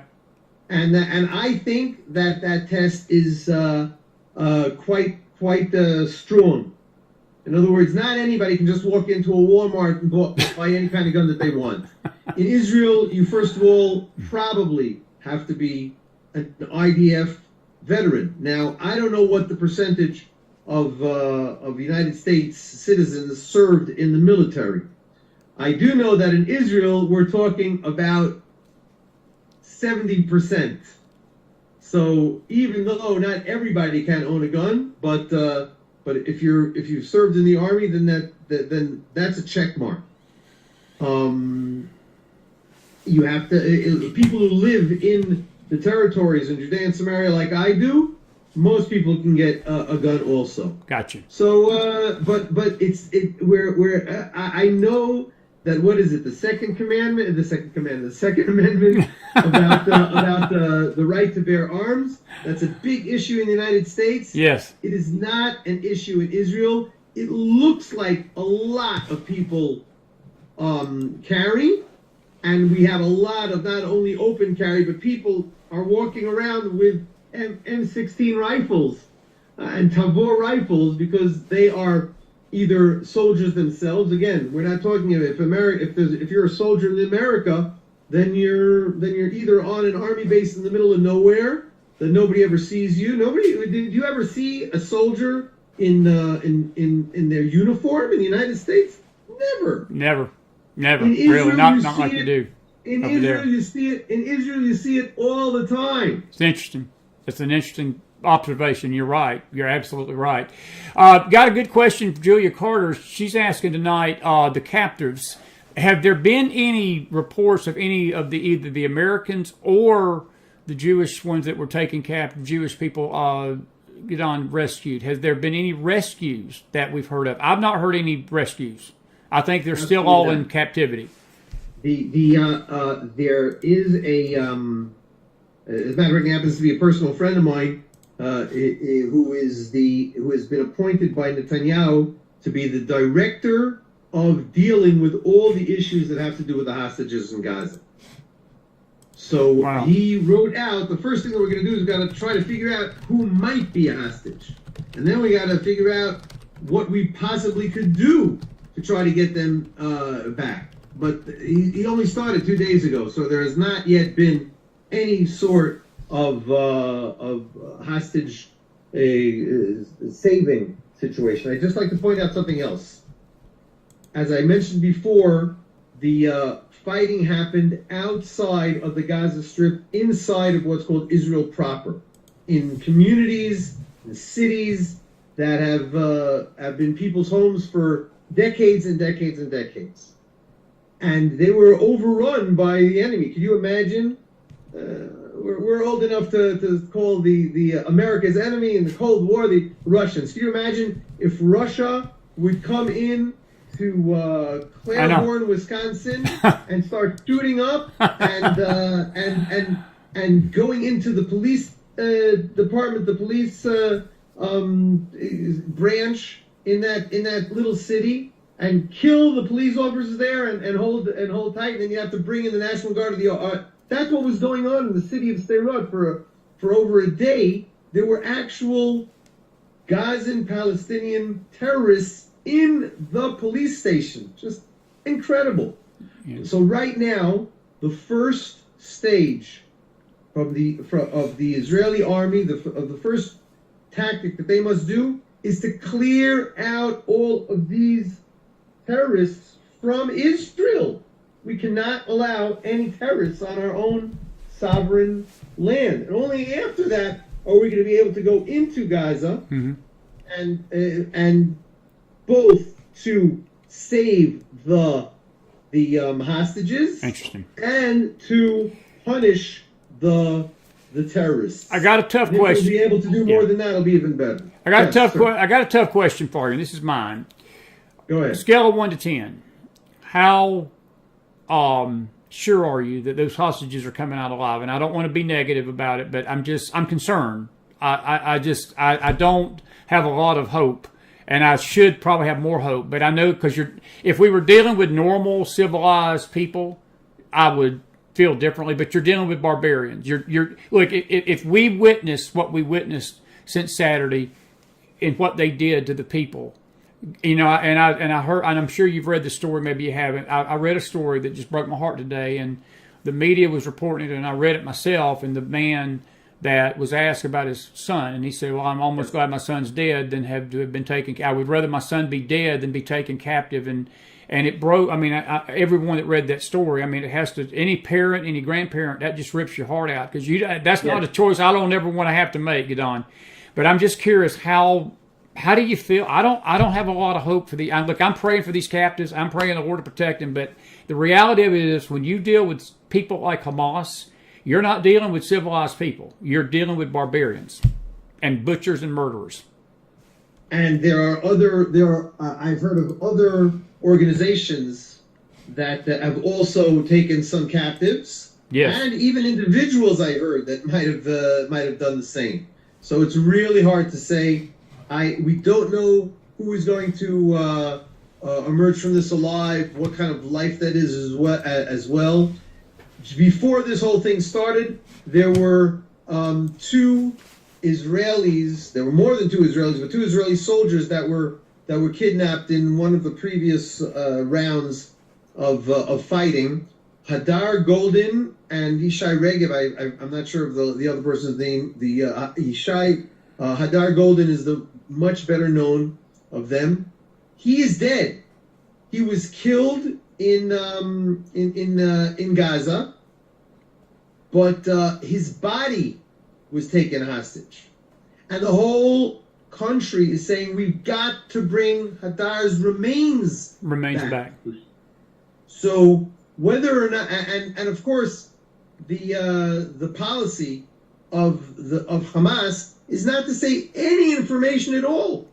And I think that test is quite strong. In other words, not anybody can just walk into a Walmart and buy any kind of gun that they want. In Israel, you first of all probably have to be an IDF veteran. Now, I don't know what the percentage of United States citizens served in the military. I do know that in Israel, we're talking about 70%. So even though not everybody can own a gun, but if you've served in the army, then that's a check mark. You have to people who live in the territories in Judea and Samaria like I do, most people can get a gun also. Gotcha. So, but I know that what is it? The second amendment about the right to bear arms. That's a big issue in the United States. Yes. It is not an issue in Israel. It looks like a lot of people carry, and we have a lot of not only open carry, but people are walking around with M16 rifles and Tavor rifles because they are either soldiers themselves. Again, we're not talking about if you're a soldier in America, then you're either on an army base in the middle of nowhere that nobody ever sees you. Did you ever see a soldier in their uniform in the United States? Never. Never. Really, not like you do. In Israel, you see it. In Israel, you see it all the time. It's interesting. It's an interesting observation. You're right. You're absolutely right. Got a good question from Julia Carter. She's asking tonight, the captives. Have there been any reports of any of either the Americans or the Jewish ones that were taken captive, Jewish people, Gidon rescued? Has there been any rescues that we've heard of? I've not heard any rescues. I think they're still all in captivity. There is a as a matter of fact, happens to be a personal friend of mine who has been appointed by Netanyahu to be the director of dealing with all the issues that have to do with the hostages in Gaza. So wow. He wrote out, the first thing that we're going to do is we've got to try to figure out who might be a hostage. And then we got to figure out what we possibly could do to try to get them back. But he only started 2 days ago, so there has not yet been any sort of hostage saving situation. I'd just like to point out something else. As I mentioned before, the fighting happened outside of the Gaza Strip, inside of what's called Israel proper, in communities, in cities that have been people's homes for decades and decades and decades. And they were overrun by the enemy. Can you imagine? We're old enough to call the America's enemy in the Cold War the Russians. Can you imagine if Russia would come in to Claiborne, Wisconsin, and start shooting up and going into the police department, the police branch in that little city, and kill the police officers there and hold tight, and then you have to bring in the National Guard of the that's what was going on in the city of Sderot for over a day. There were actual Gazan Palestinian terrorists in the police station. Just incredible. Yeah. So right now, the first stage of the Israeli army, the first tactic that they must do is to clear out all of these terrorists from Israel. We cannot allow any terrorists on our own sovereign land. And only after that are we going to be able to go into Gaza and both to save the hostages and to punish the terrorists. I got a tough question. If we'll be able to do more than that, it'll be even better. I got a tough question for you, and this is mine. Go ahead. Scale of 1 to 10. How sure are you that those hostages are coming out alive? And I don't want to be negative about it, but I'm concerned. I don't have a lot of hope, and I should probably have more hope. But I know because if we were dealing with normal civilized people, I would feel differently. But you're dealing with barbarians. Look, if we witnessed what we witnessed since Saturday, in what they did to the people. You know, and I heard, and I'm sure you've read the story. Maybe you haven't. I read a story that just broke my heart today, and the media was reporting it, and I read it myself. And the man that was asked about his son, and he said, "Well, I'm almost glad my son's dead than have been taken. I would rather my son be dead than be taken captive." And it broke. I mean, everyone that read that story, I mean, it has to. Any parent, any grandparent, that just rips your heart out because that's not a choice I don't ever want to have to make, Gidon. But I'm just curious How do you feel? I don't have a lot of hope for look, I'm praying for these captives. I'm praying the Lord to protect them. But the reality of it is when you deal with people like Hamas, you're not dealing with civilized people. You're dealing with barbarians. and butchers and murderers. And I've heard of other organizations that have also taken some captives. Yes. And even individuals I heard that might have done the same. So it's really hard to say. We don't know who is going to emerge from this alive, what kind of life that is as well. Before this whole thing started, there were two Israelis. There were more than two Israelis, but two Israeli soldiers that were kidnapped in one of the previous rounds of fighting. Hadar Golden and Yishai Regev. I'm not sure of the other person's name. The Yishai Hadar Golden is the much better known of them. He is dead. He was killed in Gaza, but his body was taken hostage, and the whole country is saying we've got to bring Hadar's remains back. So whether or not, and of course, the policy of Hamas is not to say any information at all.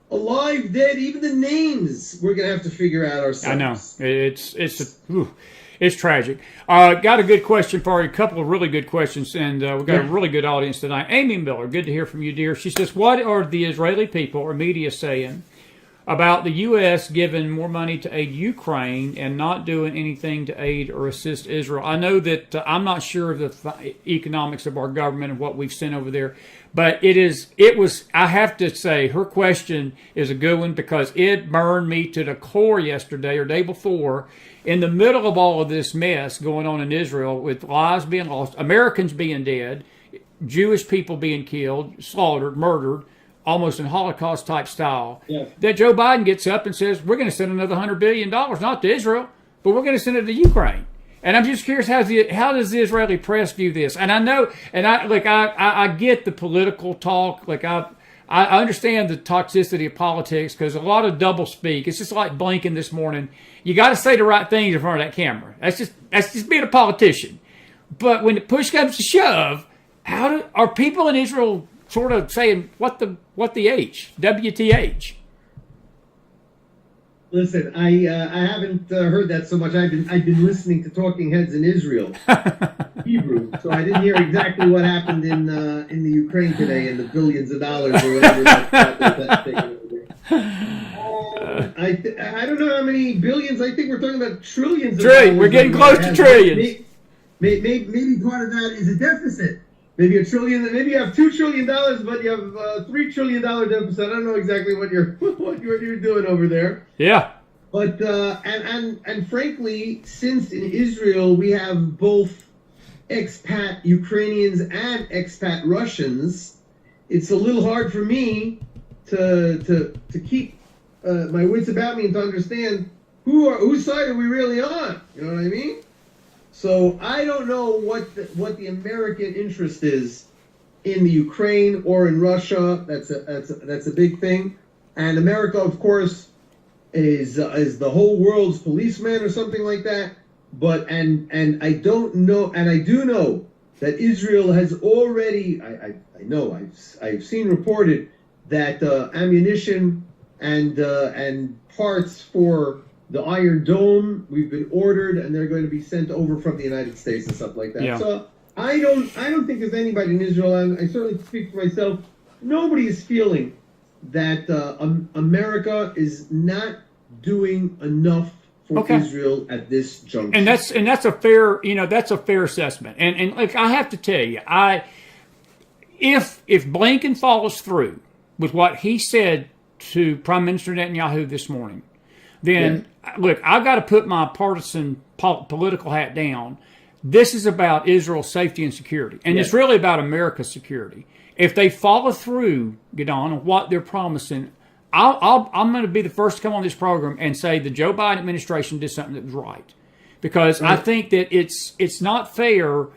Alive, dead, even the names we're gonna have to figure out ourselves. I know it's tragic. Got a good question for you. A couple of really good questions, and we've got a really good audience tonight. Amy Miller, good to hear from you, dear. She says, "What are the Israeli people or media saying about the U.S. giving more money to aid Ukraine and not doing anything to aid or assist Israel?" I know that I'm not sure of the economics of our government and what we've sent over there, but I have to say, her question is a good one because it burned me to the core yesterday or day before in the middle of all of this mess going on in Israel with lives being lost, Americans being dead, Jewish people being killed, slaughtered, murdered, almost in Holocaust-type style, that Joe Biden gets up and says, we're going to send another $100 billion, not to Israel, but we're going to send it to Ukraine. And I'm just curious, how does the Israeli press view this? And I know, and I get the political talk. Like I understand the toxicity of politics because a lot of double speak. It's just like blinking this morning. You got to say the right things in front of that camera. That's just being a politician. But when the push comes to shove, are people in Israel sort of saying what the H, WTH? Listen, I haven't heard that so much. I've been listening to talking heads in Israel, Hebrew, so I didn't hear exactly what happened in the Ukraine today and the billions of dollars or whatever that's taken over there. I don't know how many billions. I think we're talking about trillions. We're getting close to trillions. Maybe part of that is a deficit. Maybe $1 trillion. Maybe you have $2 trillion, but you have $3 trillion deficit. I don't know exactly what you're doing over there. Yeah. But and frankly, since in Israel we have both expat Ukrainians and expat Russians, it's a little hard for me to keep my wits about me and to understand whose side are we really on. You know what I mean? So I don't know what the American interest is in the Ukraine or in Russia. That's a big thing. And America, of course, is the whole world's policeman or something like that. But and I don't know, and I do know that Israel has already. I know I've seen reported that ammunition and parts for the Iron Dome, we've been ordered, and they're going to be sent over from the United States and stuff like that. Yeah. So I don't think there's anybody in Israel, and I certainly speak for myself. Nobody is feeling that America is not doing enough for Israel at this juncture. And that's a fair assessment. And like I have to tell you, if Blinken follows through with what he said to Prime Minister Netanyahu this morning, then look, I've got to put my partisan political hat down. This is about Israel's safety and security, and it's really about America's security. If they follow through, Gidon, on what they're promising, I'm going to be the first to come on this program and say the Joe Biden administration did something that was right, because I think that it's not fair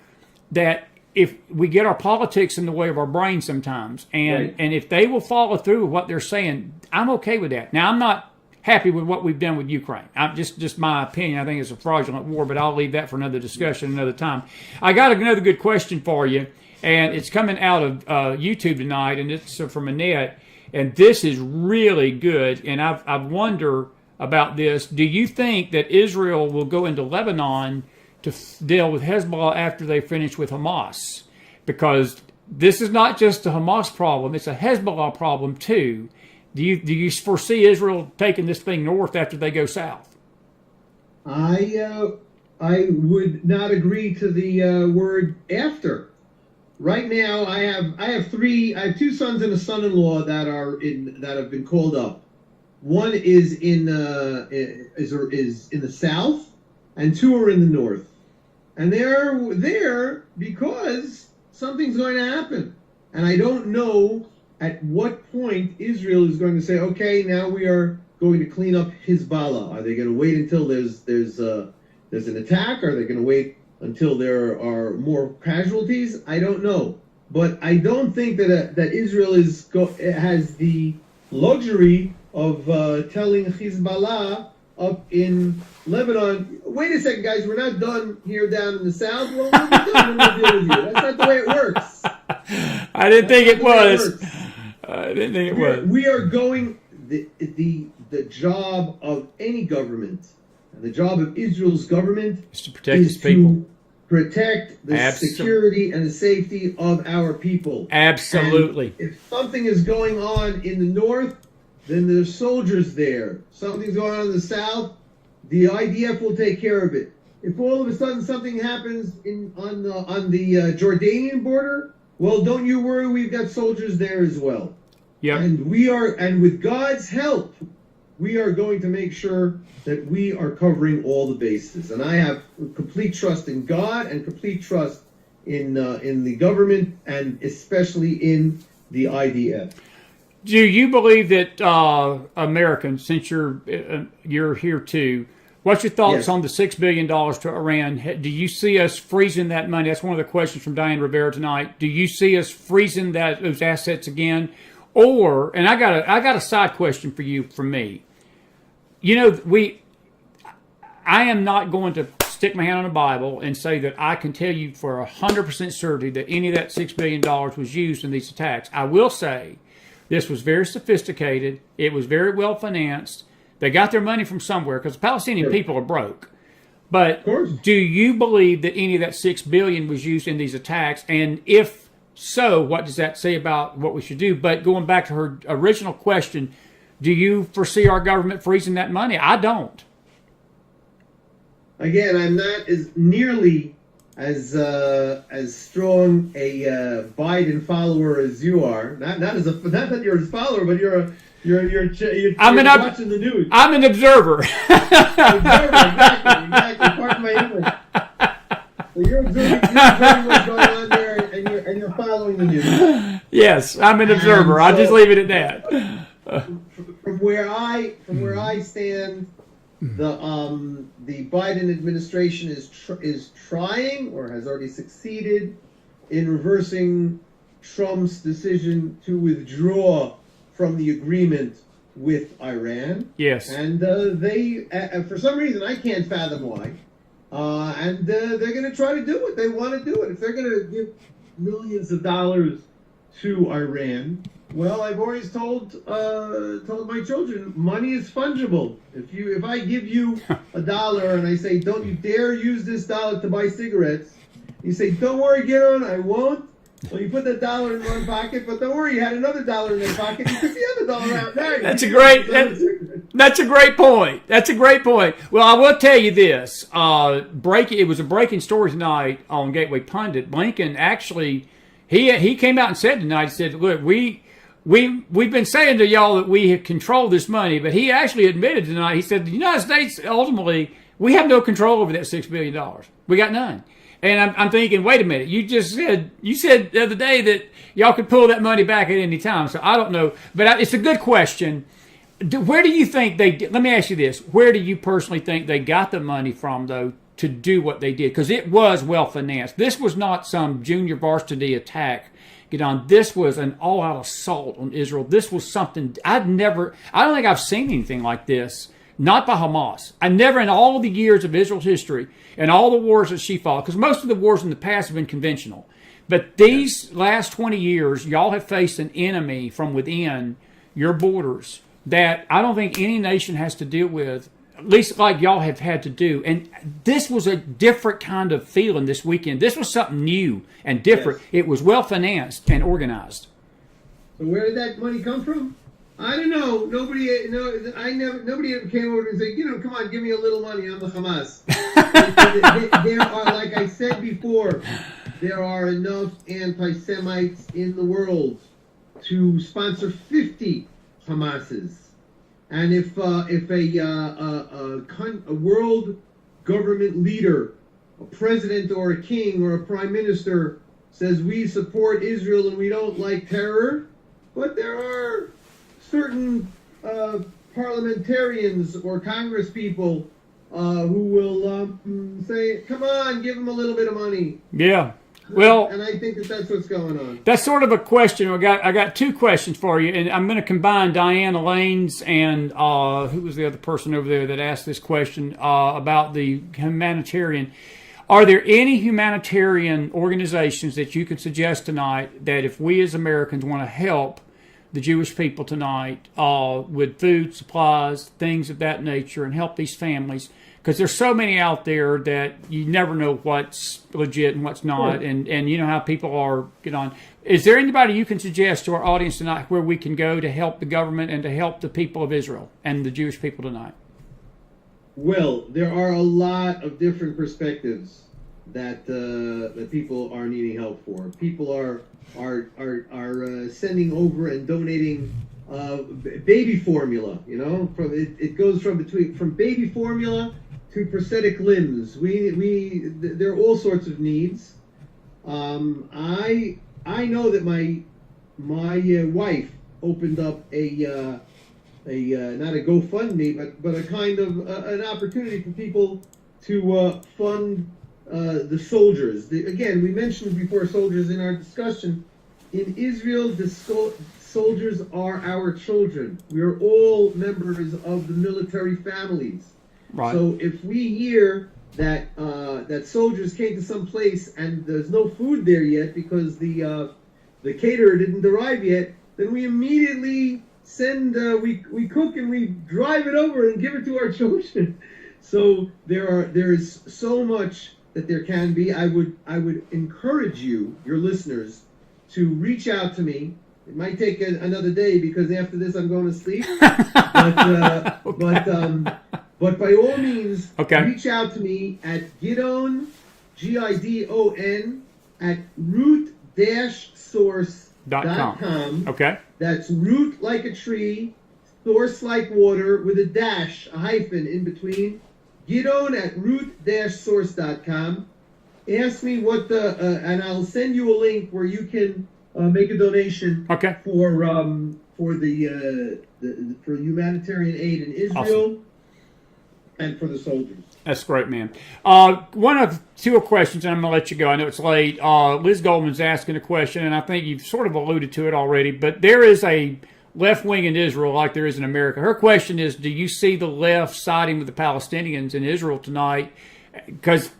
that if we get our politics in the way of our brain sometimes, and if they will follow through with what they're saying, I'm okay with that. Now, I'm not happy with what we've done with Ukraine. I'm just my opinion. I think it's a fraudulent war, but I'll leave that for another discussion another time. I got another good question for you, and it's coming out of YouTube tonight, and it's from Annette, and this is really good. And I wonder about this. Do you think that Israel will go into Lebanon to deal with Hezbollah after they finish with Hamas? Because this is not just a Hamas problem; it's a Hezbollah problem too. Do you foresee Israel taking this thing north after they go south? I would not agree to the word after. Right now, I have two sons and a son-in-law that have been called up. One is in the south, and two are in the north, and they're there because something's going to happen, and I don't know at what point Israel is going to say, okay, now we are going to clean up Hezbollah. Are they going to wait until there's an attack? Are they going to wait until there are more casualties? I don't know, but I don't think that Israel has the luxury of telling Hezbollah up in Lebanon, wait a second, guys, we're not done here down in the south. Well, we'll be done when we deal with you. That's not the way it works. I didn't think it was. I didn't think it was. We are going. The job of any government, and the job of Israel's government, is to protect its people. To protect the security and the safety of our people. Absolutely. And if something is going on in the north, then there's soldiers there. Something's going on in the south, the IDF will take care of it. If all of a sudden something happens on the Jordanian border, well, don't you worry, we've got soldiers there as well. Yeah. And with God's help, we are going to make sure that we are covering all the bases. And I have complete trust in God and complete trust in the government, and especially in the IDF. Do you believe that Americans, since you're here too, what's your thoughts on the $6 billion to Iran? Do you see us freezing that money? That's one of the questions from Diane Rivera tonight. Do you see us freezing those assets again? Or, and I got a side question for you from me. You know, I am not going to stick my hand on the Bible and say that I can tell you for 100% certainty that any of that $6 billion was used in these attacks. I will say this was very sophisticated. It was very well financed. They got their money from somewhere because the Palestinian people are broke. But do you believe that any of that $6 billion was used in these attacks? And if so, what does that say about what we should do? But going back to her original question, do you foresee our government freezing that money? I don't. Again, I'm not as nearly as strong a Biden follower as you are. Not that you're his follower, but you're watching the news. I'm an observer. Exactly. Pardon my English. So you're observing what's going on there, and you're following the news. Yes, I'm an observer. So, I'll just leave it at that. From where I stand, the Biden administration is trying, or has already succeeded, in reversing Trump's decision to withdraw from the agreement with Iran. Yes. And they, for some reason, I can't fathom why, and they're going to try to do what they want to do. And if they're going to give millions of dollars to Iran, well, I've always told my children, money is fungible. If I give you $1 and I say, don't you dare use this dollar to buy cigarettes, you say, don't worry, Gidon, I won't. Well, you put that $1 in one pocket, but don't worry, you had another $1 in that pocket. You took the other $1 out there. That's a great point. That's a great point. Well, I will tell you this. It was a breaking story tonight on Gateway Pundit. Blinken actually, he came out and said tonight, he said, look, we've been saying to y'all that we control this money, but he actually admitted tonight, he said, the United States, ultimately, we have no control over that $6 billion. We got none. And I'm thinking, wait a minute, you said the other day that y'all could pull that money back at any time. So I don't know, but it's a good question. Where do you think let me ask you this, where do you personally think they got the money from, though, to do what they did? Because it was well financed. This was not some junior varsity attack. Gidon, this was an all-out assault on Israel. This was something I don't think I've seen anything like this, not by Hamas. I never, in all the years of Israel's history and all the wars that she fought, because most of the wars in the past have been conventional, But these last 20 years, y'all have faced an enemy from within your borders that I don't think any nation has to deal with, at least like y'all have had to do. And this was a different kind of feeling this weekend. This was something new and different. Yes. It was well financed and organized. So where did that money come from? I don't know. Nobody ever came over and said, come on, give me a little money. I'm the Hamas. There are, like I said before, there are enough anti-Semites in the world to sponsor 50 Hamases. And if a world government leader, a president or a king or a prime minister says we support Israel and we don't like terror, but there are certain parliamentarians or Congress people who will say, come on, give them a little bit of money. Yeah. Well, and I think that's what's going on. That's sort of a question. I got two questions for you, and I'm going to combine Diane Elaine's and who was the other person over there that asked this question about the humanitarian. Are there any humanitarian organizations that you could suggest tonight that if we as Americans want to help the Jewish people tonight with food, supplies, things of that nature, and help these families? Because there's so many out there that you never know what's legit and what's not, and you know how people are get on. Is there anybody you can suggest to our audience tonight where we can go to help the government and to help the people of Israel and the Jewish people tonight? Well, there are a lot of different perspectives that that people are needing help for. People are sending over and donating baby formula. It goes from baby formula to prosthetic limbs. There are all sorts of needs. I know that my wife opened up a not a GoFundMe, but a kind of an opportunity for people to fund the soldiers. Again, we mentioned before soldiers in our discussion. In Israel, the soldiers are our children. We are all members of the military families. Right. So if we hear that that soldiers came to some place and there's no food there yet because the caterer didn't arrive yet, then we immediately send we cook and we drive it over and give it to our children. So there is so much that there can be. I would encourage you, your listeners, to reach out to me. It might take another day because after this I'm going to sleep. But by all means, reach out to me at Gidon, Gidon, at root-source.com. Okay. That's root like a tree, source like water, with a dash, a hyphen in between. Gidon at root-source.com. Ask me what and I'll send you a link where you can make a donation for humanitarian aid in Israel and for the soldiers. That's great, man. One of two questions, and I'm going to let you go. I know it's late. Liz Goldman's asking a question, and I think you've sort of alluded to it already, but there is a left wing in Israel like there is in America. Her question is, do you see the left siding with the Palestinians in Israel tonight? Because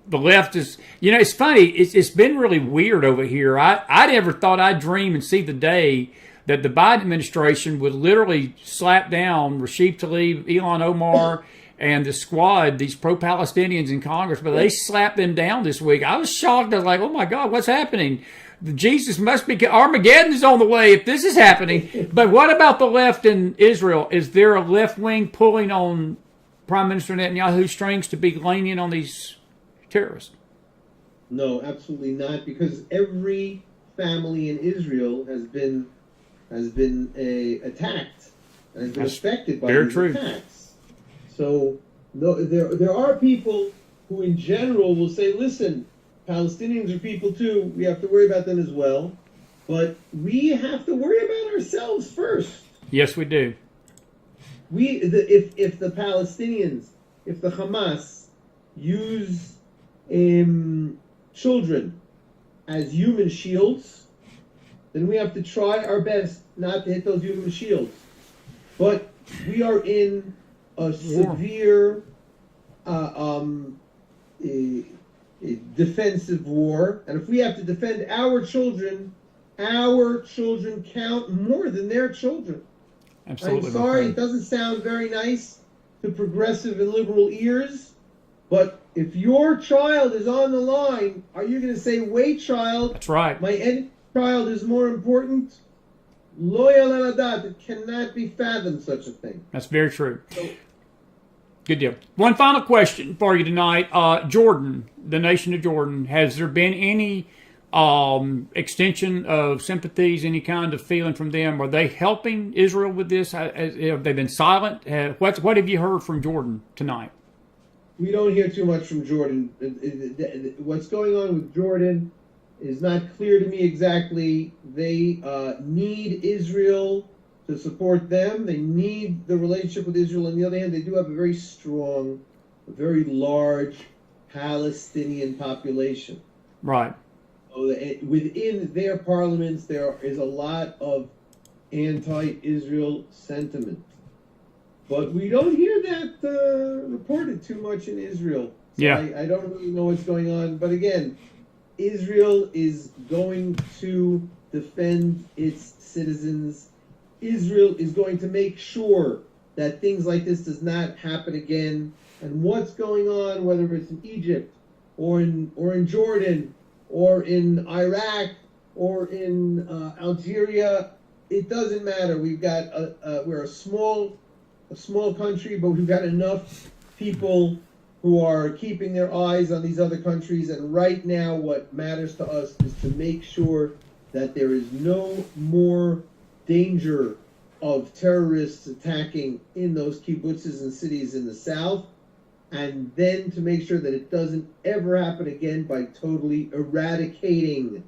the left is, it's funny. It's been really weird over here. I never thought I'd dream and see the day that the Biden administration would literally slap down Rashid Tlaib, Ilhan Omar, and the squad, these pro-Palestinians in Congress, but they slapped them down this week. I was shocked. I was like, oh my God, what's happening? Jesus must be, Armageddon is on the way if this is happening. But what about the left in Israel? Is there a left wing pulling on Prime Minister Netanyahu's strings to be lenient on these terrorists? No, absolutely not, because every family in Israel has been attacked and has been affected by these attacks. So there are people who in general will say, listen, Palestinians are people too. We have to worry about them as well. But we have to worry about ourselves first. Yes, we do. If the Palestinians, if the Hamas use children as human shields, then we have to try our best not to hit those human shields. But we are in a severe defensive war. And if we have to defend our children count more than their children. Absolutely. I'm sorry, it doesn't sound very nice to progressive and liberal ears, but if your child is on the line, are you going to say, wait, child, that's right, my enemy child is more important? Loyal aladat, it cannot be fathomed such a thing. That's very true. Good deal. One final question for you tonight. Jordan, the nation of Jordan, has there been any extension of sympathies, any kind of feeling from them? Are they helping Israel with this? Have they been silent? What have you heard from Jordan tonight? We don't hear too much from Jordan. What's going on with Jordan is not clear to me exactly. They need Israel to support them. They need the relationship with Israel. On the other hand, they do have a very strong, a very large Palestinian population. Right. So within their parliaments, there is a lot of anti-Israel sentiment. But we don't hear that reported too much in Israel. So yeah. I don't really know what's going on. But again, Israel is going to defend its citizens. Israel is going to make sure that things like this does not happen again. And what's going on, whether it's in Egypt or in Jordan or in Iraq or in Algeria, it doesn't matter. We've got we're a small country, but we've got enough people who are keeping their eyes on these other countries. And right now, what matters to us is to make sure that there is no more danger of terrorists attacking in those kibbutzes and cities in the south, and then to make sure that it doesn't ever happen again by totally eradicating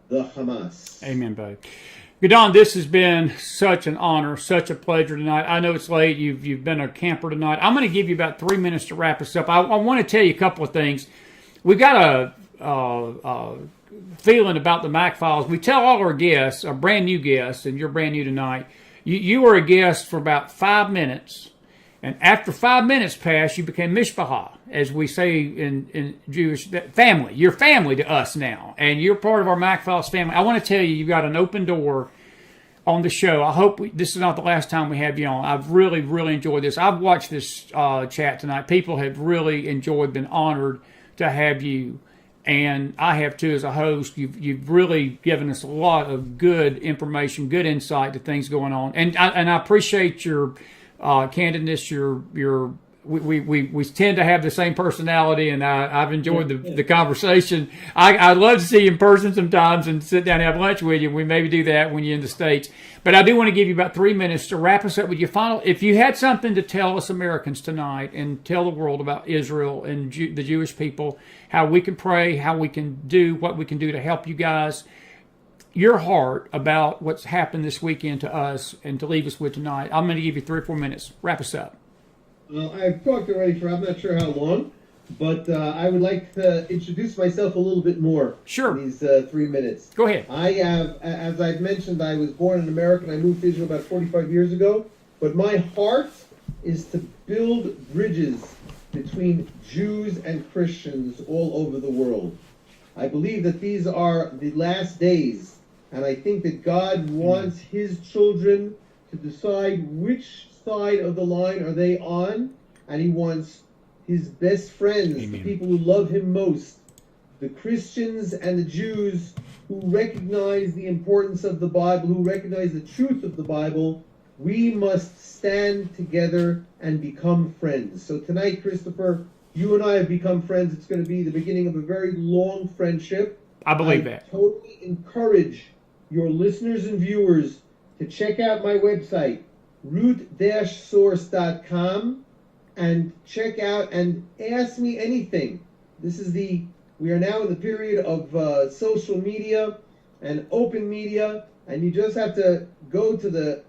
the Hamas. Amen, buddy. Gidon, this has been such an honor, such a pleasure tonight. I know it's late. You've been a camper tonight. I'm going to give you about 3 minutes to wrap us up. I want to tell you a couple of things. We've got a feeling about the Mac Files. We tell all our guests, our brand new guests, and you're brand new tonight, you were a guest for about 5 minutes. And after 5 minutes passed, you became mishpacha, as we say in Jewish family. You're family to us now, and you're part of our Mac Files family. I want to tell you, you've got an open door on the show. I hope this is not the last time we have you on. I've really, really enjoyed this. I've watched this chat tonight. People have really enjoyed, been honored to have you, and I have too as a host. You've really given us a lot of good information, good insight to things going on, and I appreciate your candidness. We tend to have the same personality, and I've enjoyed the conversation. I'd love to see you in person sometimes and sit down and have lunch with you. We maybe do that when you're in the States. But I do want to give you about 3 minutes to wrap us up with your final. If you had something to tell us Americans tonight and tell the world about Israel and the Jewish people, how we can pray, how we can do what we can do to help you guys, your heart about what's happened this weekend to us and to leave us with tonight. I'm going to give you 3 or 4 minutes. Wrap us up. Well, I've talked already for I'm not sure how long, but I would like to introduce myself a little bit more. Sure. In these 3 minutes. Go ahead. I have, as I've mentioned, I was born in America and I moved to Israel about 45 years ago. But my heart is to build bridges between Jews and Christians all over the world. I believe that these are the last days, and I think that God wants His children to decide which side of the line are they on, and He wants His best friends, Amen. the people who love Him most, the Christians and the Jews who recognize the importance of the Bible, who recognize the truth of the Bible. We must stand together and become friends. So tonight, Christopher, you and I have become friends. It's going to be the beginning of a very long friendship. I believe that. I totally encourage your listeners and viewers to check out my website, root-source.com, and check out and ask me anything. We are now in the period of social media and open media, and you just have to go to the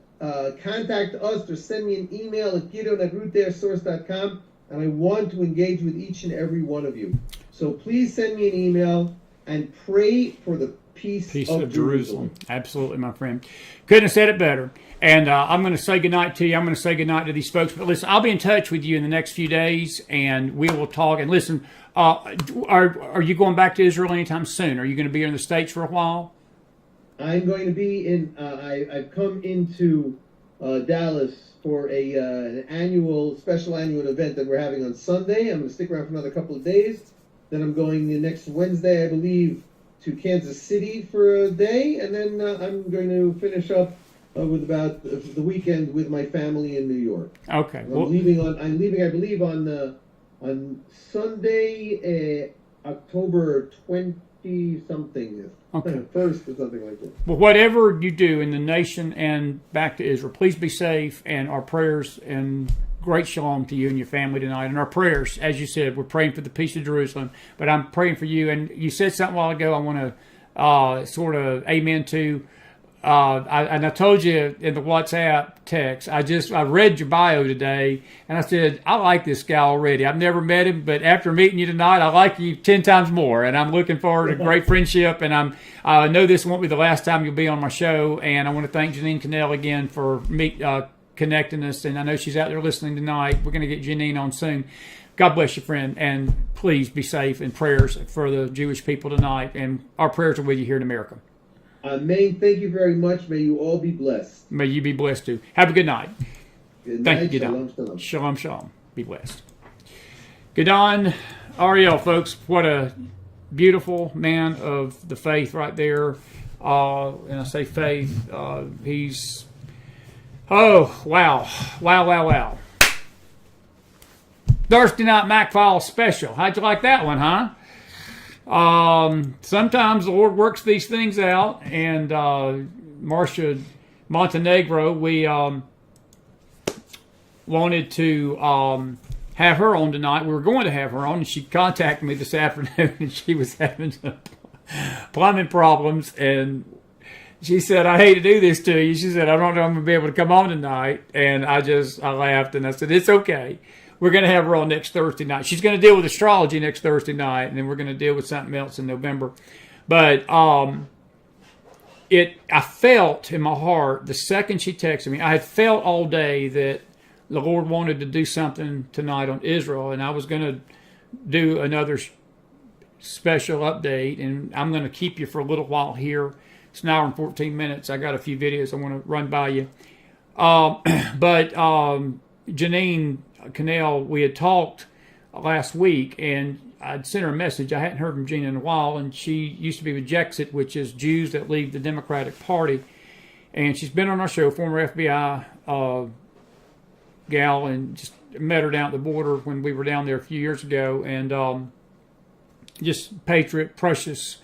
contact us or send me an email at Gidon@root-source.com, and I want to engage with each and every one of you. So please send me an email and pray for the peace, Peace of Jerusalem. Absolutely, my friend. Couldn't have said it better. And I'm going to say goodnight to you. I'm going to say goodnight to these folks. But listen, I'll be in touch with you in the next few days, and we will talk. And listen, are you going back to Israel anytime soon? Are you going to be in the States for a while? I'm going to be in. I've come into Dallas for an special annual event that we're having on Sunday. I'm going to stick around for another couple of days. Then I'm going the next Wednesday, I believe, to Kansas City for a day, and then I'm going to finish up with about the weekend with my family in New York. Okay. I'm leaving, I believe, on Sunday, October 20-something. Okay. First or something like that. Well, whatever you do in the nation and back to Israel, please be safe, and our prayers and great shalom to you and your family tonight. And our prayers, as you said, we're praying for the peace of Jerusalem, but I'm praying for you. And you said something a while ago I want to sort of amen to. I told you in the WhatsApp text, I read your bio today, and I said, I like this guy already. I've never met him, but after meeting you tonight, I like you 10 times more, and I'm looking forward to a great friendship, and I know this won't be the last time you'll be on my show, and I want to thank Janine Cannell again for connecting us, and I know she's out there listening tonight. We're going to get Janine on soon. God bless you, friend, and please be safe, and prayers for the Jewish people tonight, and our prayers are with you here in America. Amen. Thank you very much. May you all be blessed. May you be blessed too. Have a good night. Good Thank night. you, Gidon. Shalom, shalom. Shalom, shalom. Be blessed. Gidon, Ariel, folks, what a beautiful man of the faith right there. And I say faith, he's, oh, wow. Wow. Thursday Night Mac File Special. How'd you like that one, huh? Sometimes the Lord works these things out, and Marcia Montenegro, we wanted to have her on tonight. We were going to have her on, and she contacted me this afternoon, and she was having some plumbing problems, and she said, I hate to do this to you. She said, I don't know if I'm going to be able to come on tonight, and I laughed, and I said, it's okay. We're going to have her on next Thursday night. She's going to deal with astrology next Thursday night, and then we're going to deal with something else in November. But I felt in my heart, the second she texted me, I had felt all day that the Lord wanted to do something tonight on Israel, and I was going to do another special update, and I'm going to keep you for a little while here. It's an hour and 14 minutes. I got a few videos I want to run by you. But Janine Cannell, we had talked last week, and I'd sent her a message. I hadn't heard from Gina in a while, and she used to be with Jexit, which is Jews that leave the Democratic Party. And she's been on our show, former FBI gal, and just met her down at the border when we were down there a few years ago. And just patriot, precious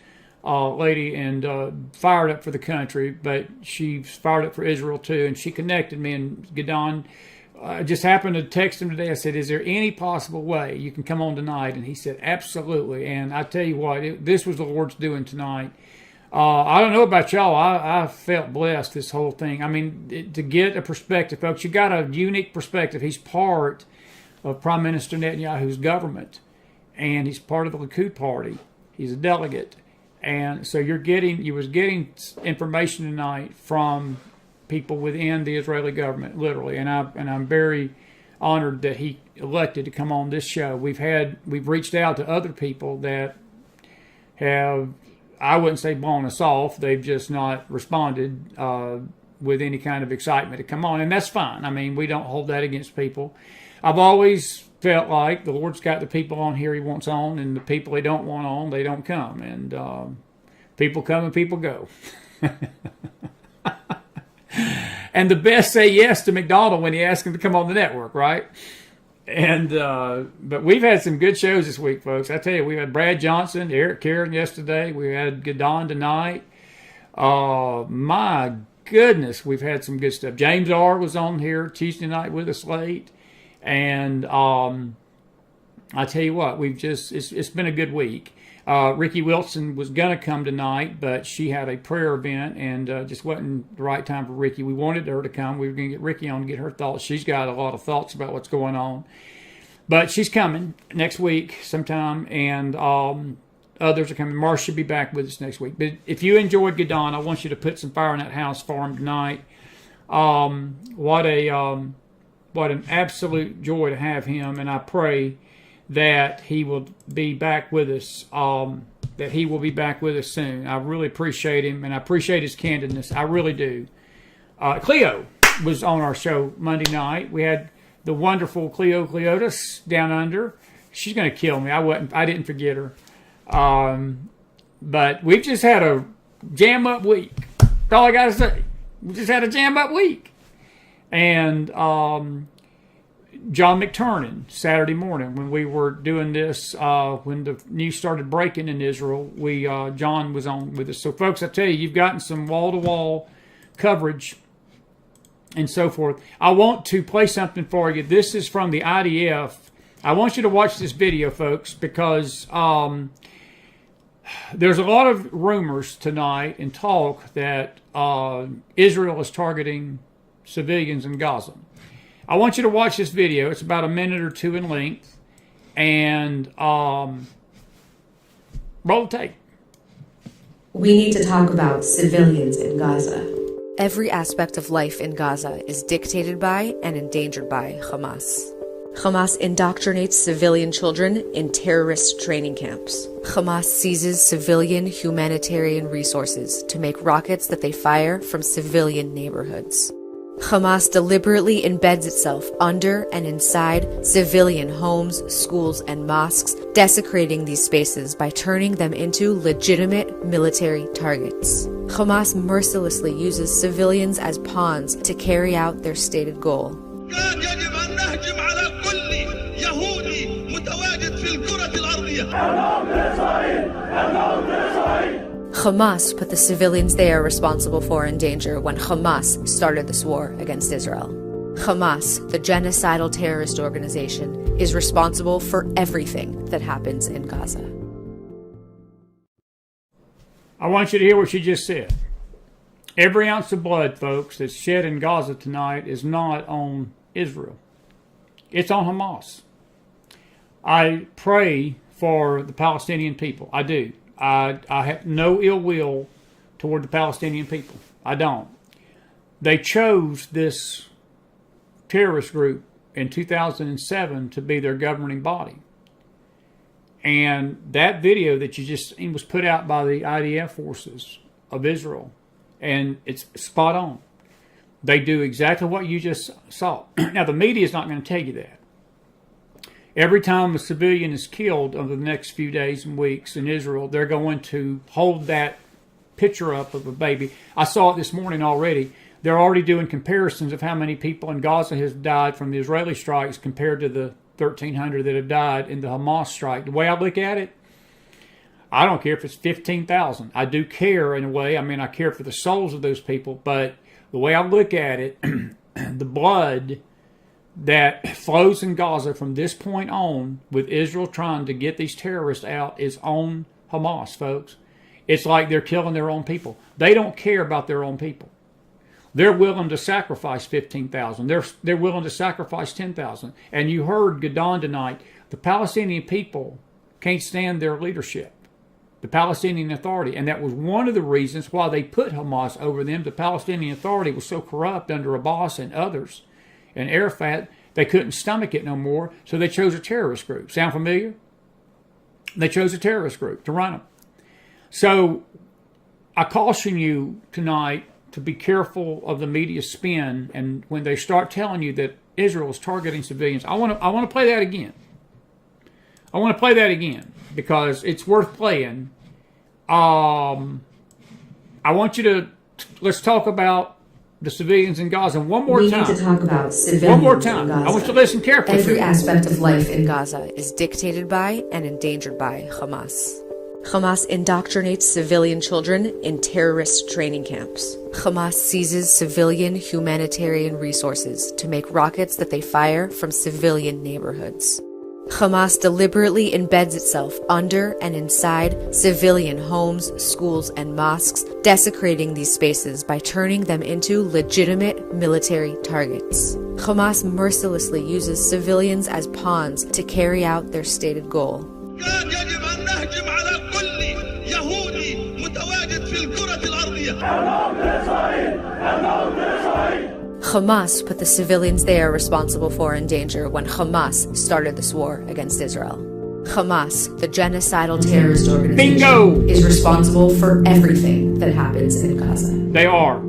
lady, and fired up for the country, but she's fired up for Israel too. And she connected me, and Gidon, I just happened to text him today. I said, is there any possible way you can come on tonight? And he said, absolutely. And I tell you what, this was the Lord's doing tonight. I don't know about y'all. I felt blessed, this whole thing. I mean, to get a perspective, folks, you got a unique perspective. He's part of Prime Minister Netanyahu's government, and he's part of the Likud party. He's a delegate. And so you was getting information tonight from people within the Israeli government, literally, and I'm very honored that he elected to come on this show. We've reached out to other people that have, I wouldn't say blown us off, they've just not responded with any kind of excitement to come on, and that's fine. I mean, we don't hold that against people. I've always felt like the Lord's got the people on here he wants on, and the people he don't want on, they don't come, and people come and people go. And the best say yes to McDonald when he asks him to come on the network, right? And but we've had some good shows this week, folks. I tell you, we had Brad Johnson, Eric Karen yesterday. We had Gidon tonight. My goodness, we've had some good stuff. James R. was on here Tuesday night with us late. And I tell you what, it's been a good week. Ricky Wilson was going to come tonight, but she had a prayer event, and just wasn't the right time for Ricky. We wanted her to come. We were going to get Ricky on to get her thoughts. She's got a lot of thoughts about what's going on. But she's coming next week sometime. And others are coming. Marsh should be back with us next week. But if you enjoyed Gidon, I want you to put some fire in that house for him tonight. What an absolute joy to have him, and I pray that he will be back with us. That he will be back with us soon. I really appreciate him, and I appreciate his candidness. I really do. Cleo was on our show Monday night. We had the wonderful Cleo Cleotis down under. She's going to kill me. I didn't forget her. But we've just had a jam-up week. That's all I got to say. We just had a jam-up week. And John McTurnan, Saturday morning, when we were doing this, when the news started breaking in Israel, John was on with us. So, folks, I tell you, you've gotten some wall-to-wall coverage and so forth. I want to play something for you. This is from the IDF. I want you to watch this video, folks, because there's a lot of rumors tonight and talk that Israel is targeting civilians in Gaza. I want you to watch this video. It's about a minute or two in length. And roll the tape. We need to talk about civilians in Gaza. Every aspect of life in Gaza is dictated by and endangered by Hamas. Hamas indoctrinates civilian children in terrorist training camps. Hamas seizes civilian humanitarian resources to make rockets that they fire from civilian neighborhoods. Hamas deliberately embeds itself under and inside civilian homes, schools, and mosques, desecrating these spaces by turning them into legitimate military targets. Hamas mercilessly uses civilians as pawns to carry out their stated goal. Hamas put the civilians they are responsible for in danger when Hamas started this war against Israel. Hamas, the genocidal terrorist organization, is responsible for everything that happens in Gaza. I want you to hear what she just said. Every ounce of blood, folks, that's shed in Gaza tonight is not on Israel. It's on Hamas. I pray for the Palestinian people. I do. I have no ill will toward the Palestinian people. I don't. They chose this terrorist group in 2007 to be their governing body. And that video that you just seen was put out by the IDF forces of Israel. And it's spot on. They do exactly what you just saw. Now, the media is not going to tell you that. Every time a civilian is killed over the next few days and weeks in Israel, they're going to hold that picture up of a baby. I saw it this morning already. They're already doing comparisons of how many people in Gaza has died from the Israeli strikes compared to the 1,300 that have died in the Hamas strike. The way I look at it, I don't care if it's 15,000. I do care in a way. I mean, I care for the souls of those people. But the way I look at it, the blood that flows in Gaza from this point on, with Israel trying to get these terrorists out, is on Hamas, folks. It's like they're killing their own people. They don't care about their own people. They're willing to sacrifice 15,000. They're willing to sacrifice 10,000. And you heard Gidon tonight. The Palestinian people can't stand their leadership, the Palestinian Authority. And that was one of the reasons why they put Hamas over them. The Palestinian Authority was so corrupt under Abbas and others, and Arafat, they couldn't stomach it no more, so they chose a terrorist group. Sound familiar? They chose a terrorist group to run them. So I caution you tonight to be careful of the media spin, and when they start telling you that Israel is targeting civilians, I want to play that again. I want to play that again because it's worth playing. I want you to, let's talk about the civilians in Gaza one more time. We need to talk about civilians one more time. in Gaza. I want you to listen carefully. Every aspect of life In Gaza is dictated by and endangered by Hamas. Hamas indoctrinates civilian children in terrorist training camps. Hamas seizes civilian humanitarian resources to make rockets that they fire from civilian neighborhoods. Hamas deliberately embeds itself under and inside civilian homes, schools, and mosques, desecrating these spaces by turning them into legitimate military targets. Hamas mercilessly uses civilians as pawns to carry out their stated goal. كان يجب أن نهجم على كل يهودي متواجد في الكرة الأرضية. Hamas put the civilians they are responsible for in danger when Hamas started this war against Israel. Hamas, the genocidal terrorist organization, Bingo! is responsible for everything that happens in Gaza. They are.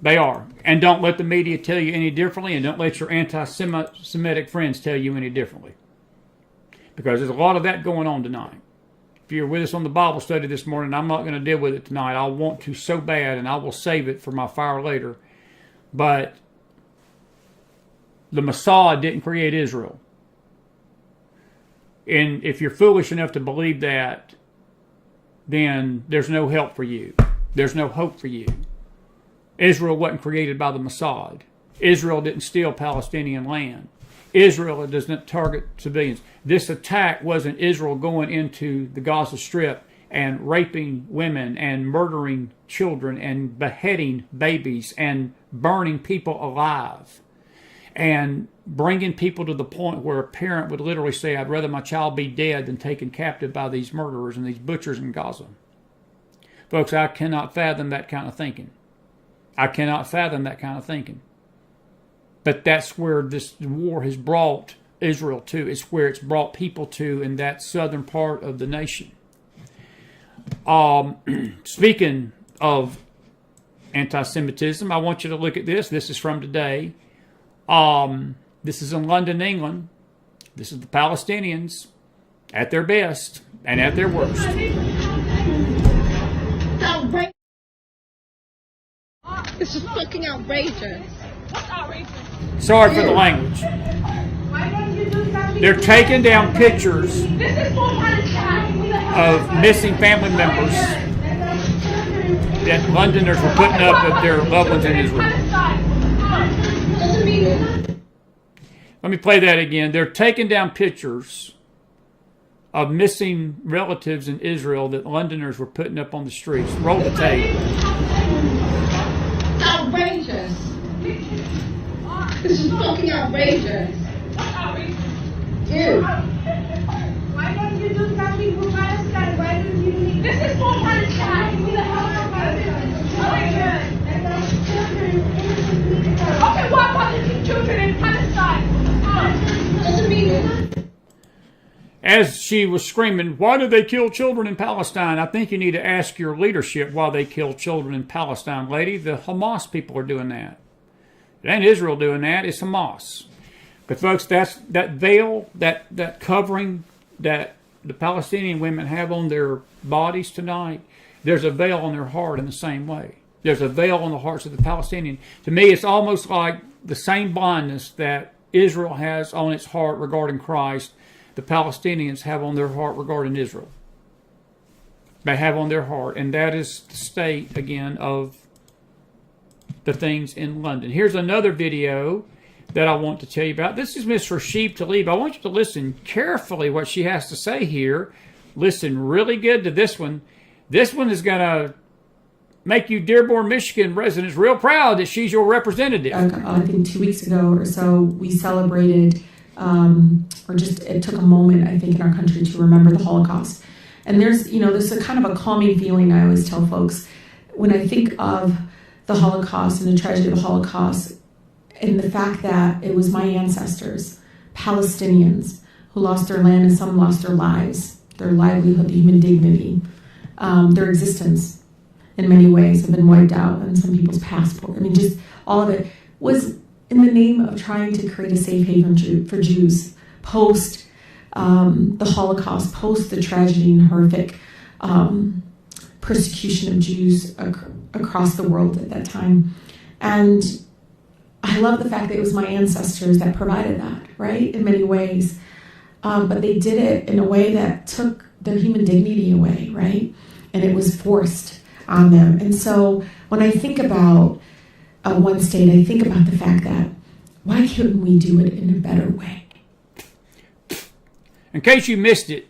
They are. And don't let the media tell you any differently, and don't let your anti-Semitic friends tell you any differently. Because there's a lot of that going on tonight. If you're with us on the Bible study this morning, I'm not going to deal with it tonight. I want to so bad, and I will save it for my fire later. But the Mossad didn't create Israel. And if you're foolish enough to believe that, then there's no help for you. There's no hope for you. Israel wasn't created by the Mossad. Israel didn't steal Palestinian land. Israel doesn't target civilians. This attack wasn't Israel going into the Gaza Strip and raping women and murdering children and beheading babies and burning people alive and bringing people to the point where a parent would literally say, I'd rather my child be dead than taken captive by these murderers and these butchers in Gaza. Folks, I cannot fathom that kind of thinking. I cannot fathom that kind of thinking. But that's where this war has brought Israel to. It's where it's brought people to in that southern part of the nation. Speaking of anti-Semitism, I want you to look at this. This is from today. This is in London, England. This is the Palestinians at their best and at their worst. This is fucking outrageous. What's outrageous? Sorry for the language. They're taking down pictures of missing family members that Londoners were putting up of their loved ones in Israel. Let me play that again. They're taking down pictures of missing relatives in Israel that Londoners were putting up on the streets. Roll the tape. Outrageous. This is fucking outrageous. Dude. Why don't you do something for Palestine? Why don't you do this? Is for Palestine. Who the hell is Palestine? Okay, what about the children in Palestine? Doesn't mean it. As she was screaming, why did they kill children in Palestine? I think you need to ask your leadership why they kill children in Palestine, lady. The Hamas people are doing that. It ain't Israel doing that. It's Hamas. But folks, that's that veil, that covering that the Palestinian women have on their bodies tonight. There's a veil on their heart in the same way. There's a veil on the hearts of the Palestinian. To me, it's almost like the same blindness that Israel has on its heart regarding Christ, the Palestinians have on their heart regarding Israel. They have on their heart. And that is the state, again, of the things in London. Here's another video that I want to tell you about. This is Miss Rashid Tlaib. I want you to listen carefully what she has to say here. Listen really good to this one. This one is going to make you Dearborn, Michigan residents real proud that she's your representative. I think 2 weeks ago or so, we celebrated, it took a moment, I think, in our country to remember the Holocaust. And there's a kind of a calming feeling I always tell folks when I think of the Holocaust and the tragedy of the Holocaust and the fact that it was my ancestors, Palestinians, who lost their land and some lost their lives, their livelihood, human dignity, their existence in many ways have been wiped out and some people's passport. I mean, just all of it was in the name of trying to create a safe haven for Jews post the Holocaust, post the tragedy and horrific persecution of Jews across the world at that time. And I love the fact that it was my ancestors that provided that, right, in many ways. But they did it in a way that took their human dignity away, right? And it was forced on them. And so when I think about one state, I think about the fact that why couldn't we do it in a better way? In case you missed it,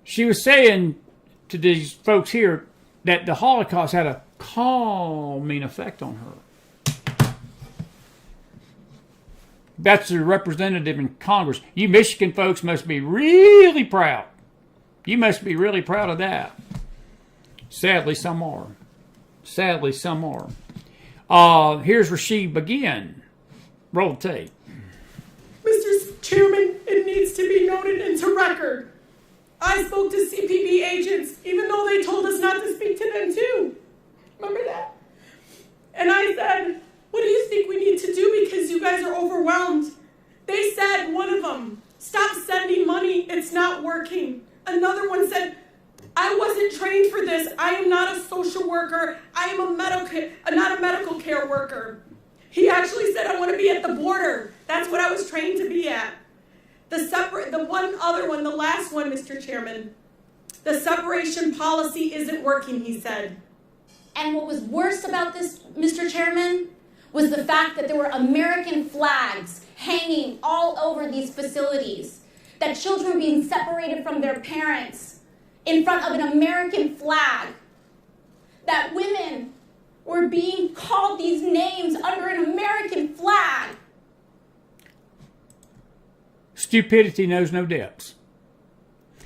she was saying to these folks here that the Holocaust had a calming effect on her. That's a representative in Congress. You Michigan folks must be really proud. You must be really proud of that. Sadly, some are. Sadly, some are. Here's Rashid Begin. Roll the tape. Mr. Chairman, it needs to be noted into record. I spoke to CPB agents, even though they told us not to speak to them too. Remember that? And I said, what do you think we need to do because you guys are overwhelmed? They said, one of them, stop sending money, it's not working. Another one said, I wasn't trained for this. I am not a social worker. I am not a medical care worker. He actually said, I want to be at the border. That's what I was trained to be at. The last one, Mr. Chairman, the separation policy isn't working, he said. And what was worse about this, Mr. Chairman, was the fact that there were American flags hanging all over these facilities, that children were being separated from their parents in front of an American flag, that women were being called these names under an American flag. Stupidity knows no depths.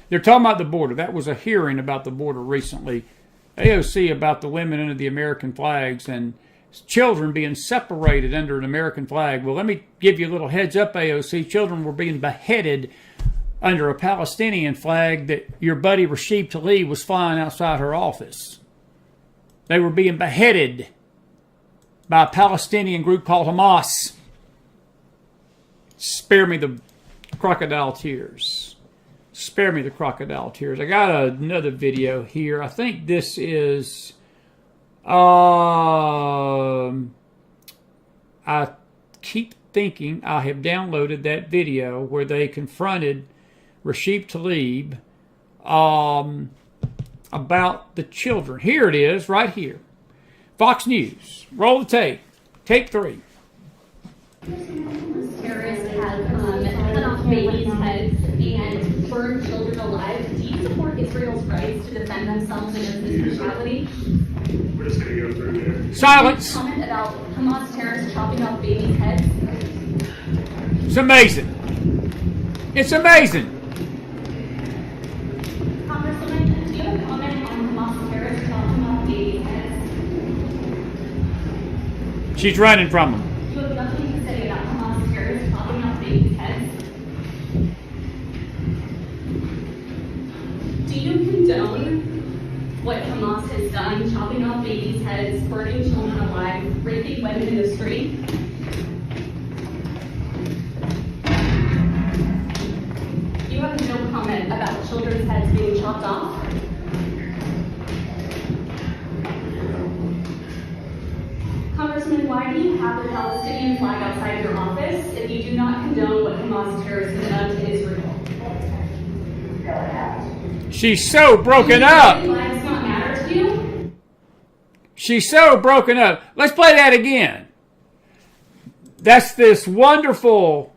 They're talking about the border. That was a hearing about the border recently. AOC about the women under the American flags and children being separated under an American flag. Well, let me give you a little heads up, AOC. Children were being beheaded under a Palestinian flag that your buddy Rashid Tlaib was flying outside her office. They were being beheaded by a Palestinian group called Hamas. Spare me the crocodile tears. Spare me the crocodile tears. I got another video here. I think this is... I keep thinking I have downloaded that video where they confronted Rashid Tlaib about the children. Here it is, right here. Fox News. Roll the tape. Take 3. Terrorists have cut off babies' heads and burned children alive. Do you support Israel's rights to defend themselves against this brutality? We're just going to go through there. Silence. Can you comment about Hamas terrorists chopping off babies' heads? It's amazing. It's amazing. Congresswoman, do you have a comment on Hamas terrorists chopping off babies' heads? She's running from them. Do you have nothing to say about Hamas terrorists chopping off babies' heads? Do you condone what Hamas has done, chopping off babies' heads, burning children alive, raping women in the street? You have no comment about children's heads being chopped off? Congressman, why do you have the Palestinian flag outside your office if you do not condone what Hamas terrorists have done to Israel? She's so broken up. Flags not matter to you? She's so broken up. Let's play that again. That's this wonderful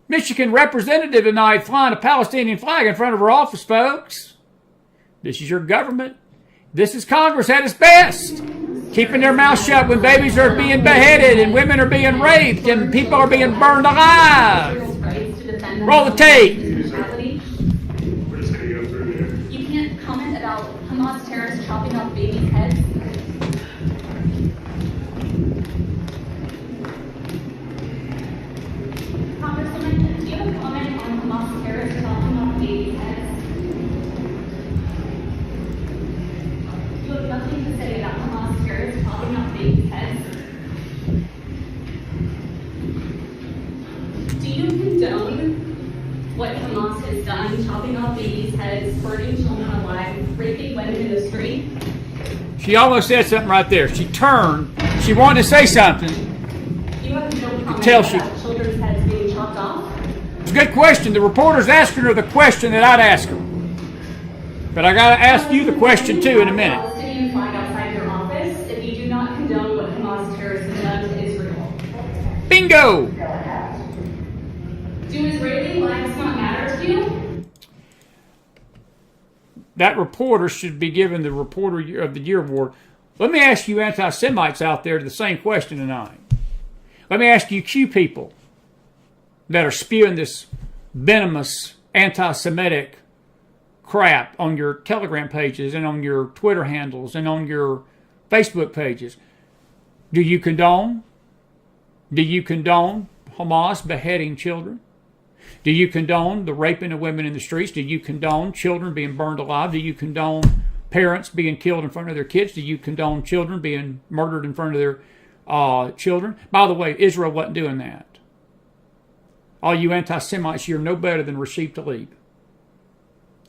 Michigan representative tonight flying a Palestinian flag in front of her office, folks. This is your government. This is Congress at its best. Keeping their mouth shut when babies are being beheaded and women are being raped and people are being burned alive. Roll the tape. You can't comment about Hamas terrorists chopping off babies' heads? Congresswoman, do you have a comment on Hamas terrorists chopping off babies' heads? You have nothing to say about Hamas terrorists chopping off babies' heads? Do you condone what Hamas has done, chopping off babies' heads, burning children alive, raping women in the street? She almost said something right there. She turned. She wanted to say something. You have no comment Tell about children's heads being chopped off? It's a good question. The reporter's asking her the question that I'd ask her. But I got to ask you the question too in a minute. Palestinian flag outside your office if you do not condone what Hamas terrorists have done to Israel? Bingo! Do Israeli flags not matter to you? That reporter should be given the Reporter of the Year award. Let me ask you anti-Semites out there the same question tonight. Let me ask you Q people. that are spewing this venomous anti-Semitic crap on your Telegram pages and on your Twitter handles and on your Facebook pages. Do you condone? Do you condone Hamas beheading children? Do you condone the raping of women in the streets? Do you condone children being burned alive? Do you condone parents being killed in front of their kids? Do you condone children being murdered in front of their children? By the way, Israel wasn't doing that. All you anti-Semites, you're no better than Recep Tayyip.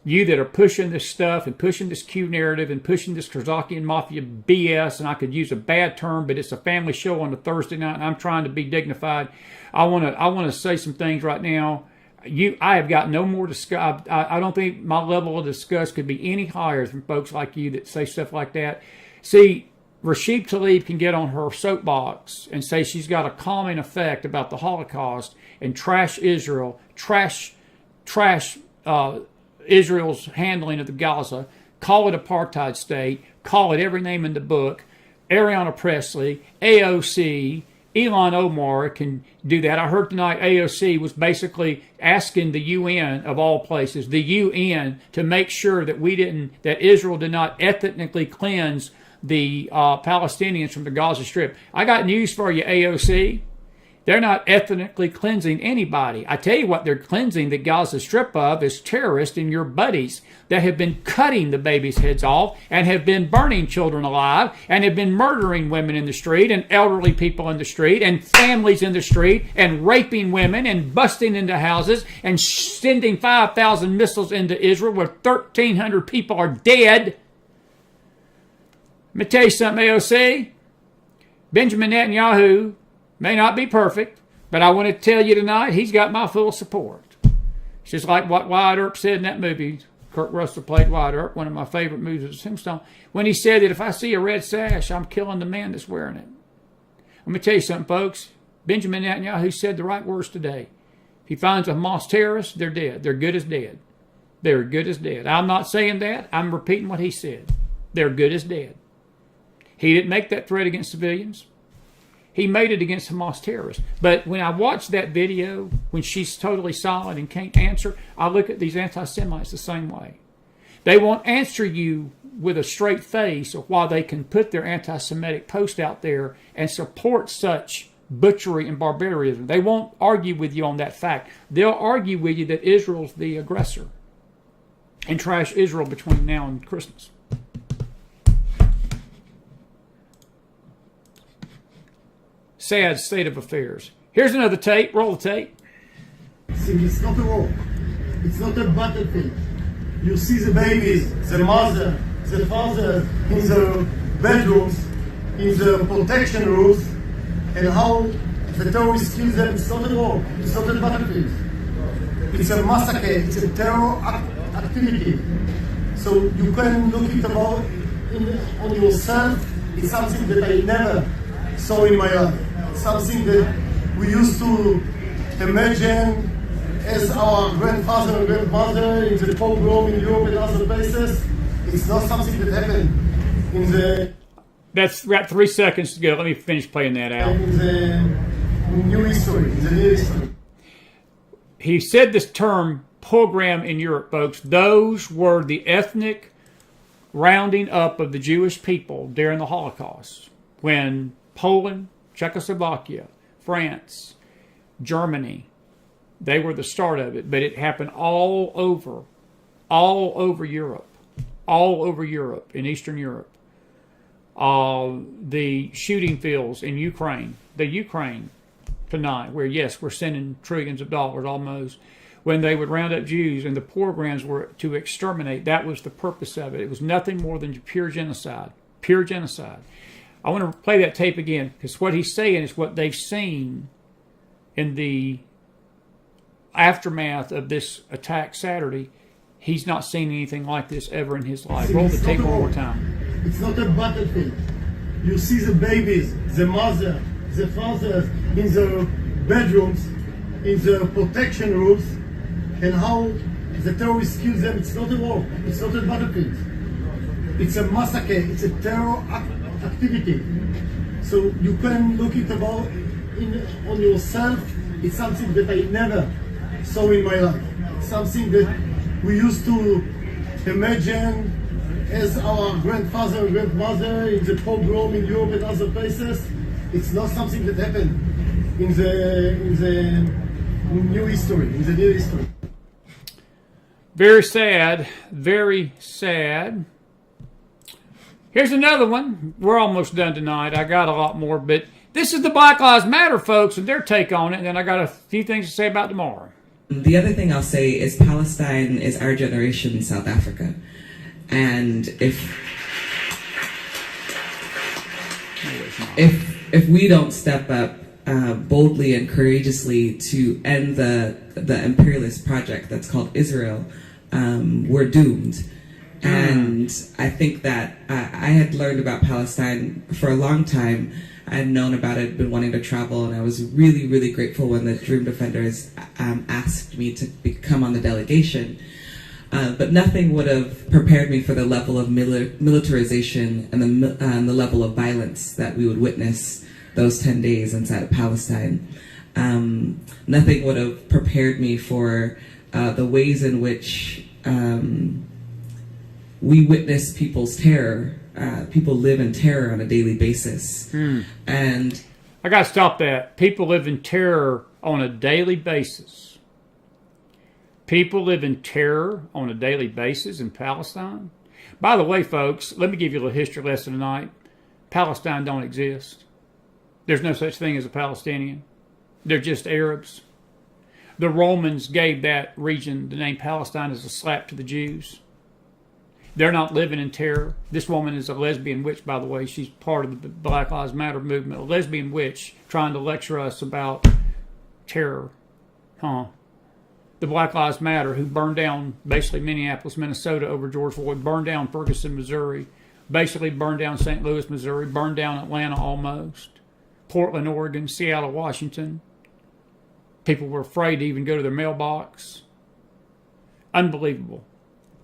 You that are pushing this stuff and pushing this Q narrative and pushing this Kazakian Mafia BS, and I could use a bad term, but it's a family show on a Thursday night, and I'm trying to be dignified. I want to say some things right now. I have got no more discuss. I don't think my level of disgust could be any higher from folks like you that say stuff like that. See, Recep Tayyip can get on her soapbox and say she's got a calming effect about the Holocaust and trash Israel, trash Israel's handling of the Gaza, call it apartheid state, call it every name in the book. Ariana Presley, AOC, Ilhan Omar can do that. I heard tonight AOC was basically asking the UN, of all places, the UN, to make sure that that Israel did not ethnically cleanse the Palestinians from the Gaza Strip. I got news for you, AOC. They're not ethnically cleansing anybody. I tell you what they're cleansing the Gaza Strip of is terrorists and your buddies that have been cutting the babies' heads off and have been burning children alive and have been murdering women in the street and elderly people in the street and families in the street and raping women and busting into houses and sending 5,000 missiles into Israel where 1,300 people are dead. Let me tell you something, AOC. Benjamin Netanyahu may not be perfect, but I want to tell you tonight, he's got my full support. It's just like what Wyatt Earp said in that movie. Kurt Russell played Wyatt Earp, one of my favorite movies of Tombstone, when he said that if I see a red sash, I'm killing the man that's wearing it. Let me tell you something, folks. Benjamin Netanyahu said the right words today. If he finds a Hamas terrorist, they're dead. They're good as dead. They're good as dead. I'm not saying that. I'm repeating what he said. They're good as dead. He didn't make that threat against civilians. He made it against Hamas terrorists. But when I watch that video, when she's totally silent and can't answer, I look at these anti-Semites the same way. They won't answer you with a straight face of why they can put their anti-Semitic post out there and support such butchery and barbarism. They won't argue with you on that fact. They'll argue with you that Israel's the aggressor and trash Israel between now and Christmas. Sad state of affairs. Here's another tape. Roll the tape. It's not a war. It's not a battlefield. You see the babies, the mother, the father in the bedrooms, in the protection rooms, and how the terrorists kill them. It's not a war. It's not a battlefield. It's a massacre. It's a terror activity. So you can look it about on yourself. It's something that I never saw in my life. Something that we used to imagine as our grandfather and grandmother in the pogrom in Europe and other places. It's not something that happened in the... That's got 3 seconds to go. Let me finish playing that out. In the new history, in the new history. He said this term, pogrom in Europe, folks. Those were the ethnic rounding up of the Jewish people during the Holocaust. When Poland, Czechoslovakia, France, Germany, they were the start of it, but it happened all over Europe, in Eastern Europe. The shooting fields in Ukraine, tonight, where yes, we're sending trillions of dollars almost, when they would round up Jews and the pogroms were to exterminate. That was the purpose of it. It was nothing more than pure genocide. Pure genocide. I want to play that tape again because what he's saying is what they've seen in the aftermath of this attack Saturday. He's not seen anything like this ever in his life. Roll the tape one more time. It's not a battlefield. You see the babies, the mother, the father in the bedrooms, in the protection rooms, and how the terrorists kill them. It's not a war. It's not a battlefield. It's a massacre. It's a terror activity. So you can look it about on yourself. It's something that I never saw in my life. Something that we used to imagine as our grandfather and grandmother in the pogrom in Europe and other places. It's not something that happened in the new history, in the near history. Very sad, very sad. Here's another one. We're almost done tonight. I got a lot more, but this is the Black Lives Matter folks and their take on it, and then I got a few things to say about tomorrow. The other thing I'll say is Palestine is our generation in South Africa. And if we don't step up boldly and courageously to end the imperialist project that's called Israel, we're doomed. And I think that I had learned about Palestine for a long time. I had known about it, been wanting to travel, and I was really, really grateful when the Dream Defenders asked me to come on the delegation. But nothing would have prepared me for the level of militarization and the level of violence that we would witness those 10 days inside of Palestine. Nothing would have prepared me for the ways in which we witness people's terror. People live in terror on a daily basis. And I got to stop that. People live in terror on a daily basis. People live in terror on a daily basis in Palestine. By the way, folks, let me give you a little history lesson tonight. Palestine don't exist. There's no such thing as a Palestinian. They're just Arabs. The Romans gave that region the name Palestine as a slap to the Jews. They're not living in terror. This woman is a lesbian witch, by the way. She's part of the Black Lives Matter movement. A lesbian witch trying to lecture us about terror. The Black Lives Matter, who burned down basically Minneapolis, Minnesota over George Floyd, burned down Ferguson, Missouri, basically burned down St. Louis, Missouri, burned down Atlanta almost, Portland, Oregon, Seattle, Washington. People were afraid to even go to their mailbox. Unbelievable.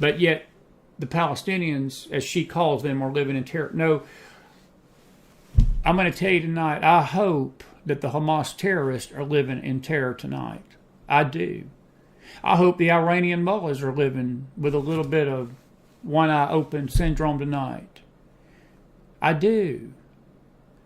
But yet, the Palestinians, as she calls them, are living in terror. No, I'm going to tell you tonight, I hope that the Hamas terrorists are living in terror tonight. I do. I hope the Iranian mullahs are living with a little bit of one eye open syndrome tonight. I do.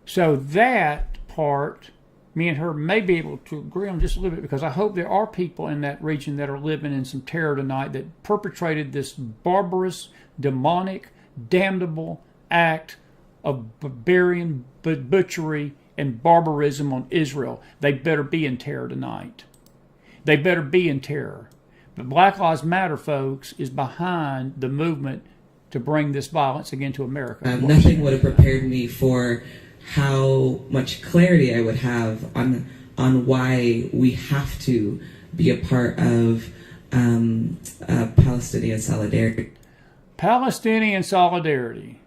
So that part, me and her may be able to agree on just a little bit, because I hope there are people in that region that are living in some terror tonight that perpetrated this barbarous, demonic, damnable act of barbarian butchery and barbarism on Israel. They better be in terror tonight. They better be in terror. But Black Lives Matter, folks, is behind the movement to bring this violence again to America. Nothing would have prepared me for how much clarity I would have on why we have to be a part of Palestinian solidarity. Palestinian solidarity.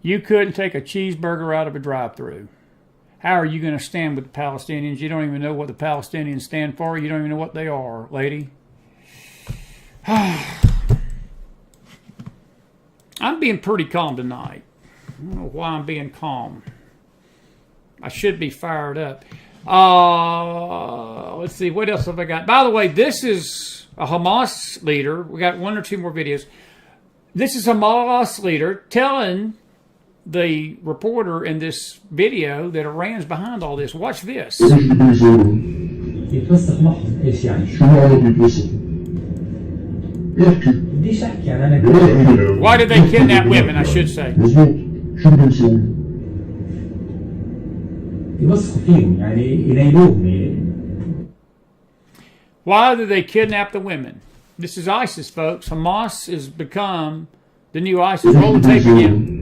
You couldn't take a cheeseburger out of a drive-thru. How are you going to stand with the Palestinians? You don't even know what the Palestinians stand for. You don't even know what they are, lady. I'm being pretty calm tonight. I don't know why I'm being calm. I should be fired up. Let's see. What else have I got? By the way, this is a Hamas leader. We got one or two more videos. This is a Hamas leader telling the reporter in this video that Iran's behind all this. Watch this. Why did they kidnap women, I should say? Why do they kidnap the women? This is ISIS, folks. Hamas has become the new ISIS. Roll the tape again.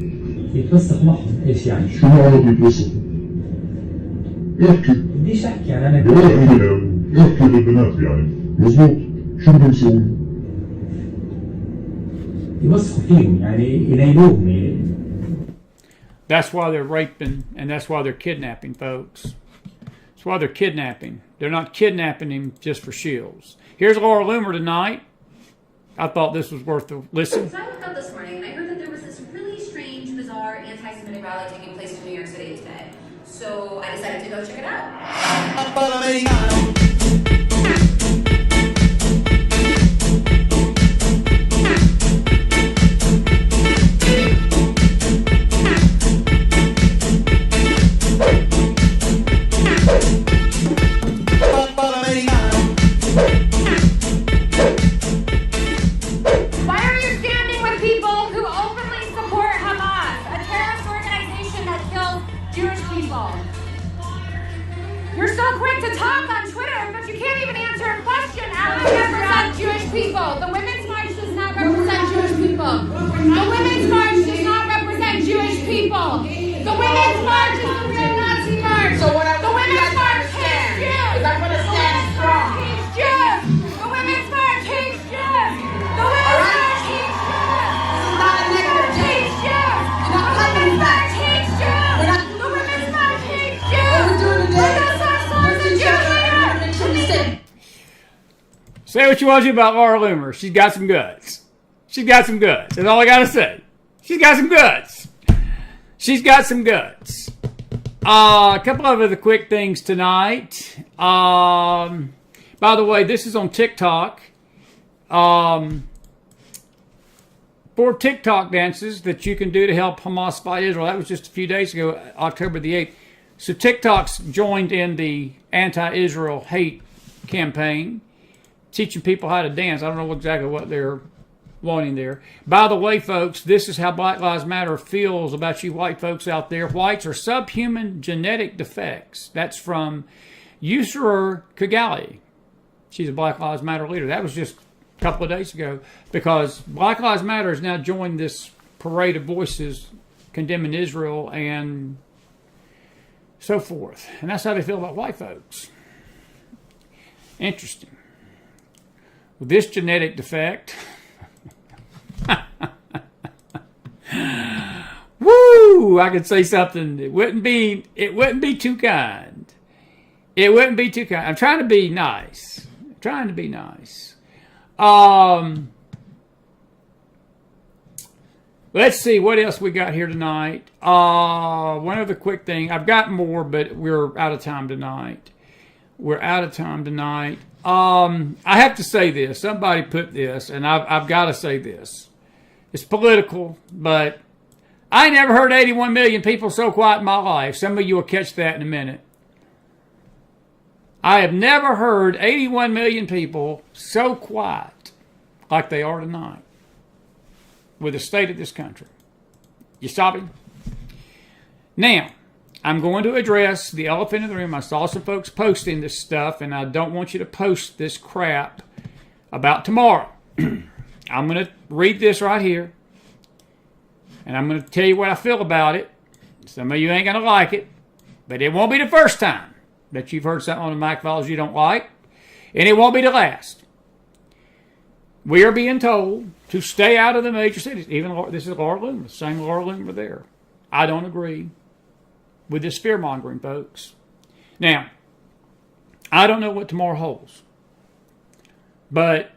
That's why they're raping, and that's why they're kidnapping, folks. That's why they're kidnapping. They're not kidnapping him just for shills. Here's Laura Loomer tonight. I thought this was worth a listen. So I woke up this morning and I heard that there was this really strange, bizarre anti-Semitic rally taking place in New York City today. So I decided to go check it out. Why are you standing with people who openly support Hamas, a terrorist organization that kills Jewish people? You're so quick to talk on Twitter, but you can't even answer a question. I represent Jewish people. The Women's March does not represent Jewish people. The Women's March does not represent Jewish people. The Women's March is the real Nazi march. So what the Women's March hates Jews. Because I'm going to stand strong. Hates Jews. The Women's March hates Jews. The Women's March hates Jews. This is not a negative hates Jews. You're not claiming facts. Hates Jews. The Women's March hates Jews. What we're doing today. Say what you want to about Laura Loomer. She's got some guts. She's got some guts. That's all I got to say. She's got some guts. She's got some guts. A couple of other quick things tonight. By the way, this is on TikTok. For TikTok dances that you can do to help Hamas fight Israel. That was just a few days ago, October the 8th. So TikTok's joined in the anti-Israel hate campaign, teaching people how to dance. I don't know exactly what they're wanting there. By the way, folks, this is how Black Lives Matter feels about you white folks out there. Whites are subhuman genetic defects. That's from Yusra Kigali. She's a Black Lives Matter leader. That was just a couple of days ago, because Black Lives Matter has now joined this parade of voices condemning Israel and so forth. And that's how they feel about white folks. Interesting. With this genetic defect, woo, I could say something. It wouldn't be too kind. It wouldn't be too kind. I'm trying to be nice. Let's see what else we got here tonight. One other quick thing. I've got more, but we're out of time tonight. I have to say this. Somebody put this, and I've got to say this. It's political, but I ain't never heard 81 million people so quiet in my life. Some of you will catch that in a minute. I have never heard 81 million people so quiet like they are tonight with the state of this country. You saw me? Now, I'm going to address the elephant in the room. I saw some folks posting this stuff, and I don't want you to post this crap about tomorrow. I'm going to read this right here, and I'm going to tell you what I feel about it. Some of you ain't going to like it, but it won't be the first time that you've heard something on the Mac Files you don't like, and it won't be the last. We are being told to stay out of the major cities. Even this is Laura Loomer, same Laura Loomer there. I don't agree with this fear-mongering, folks. Now, I don't know what tomorrow holds, but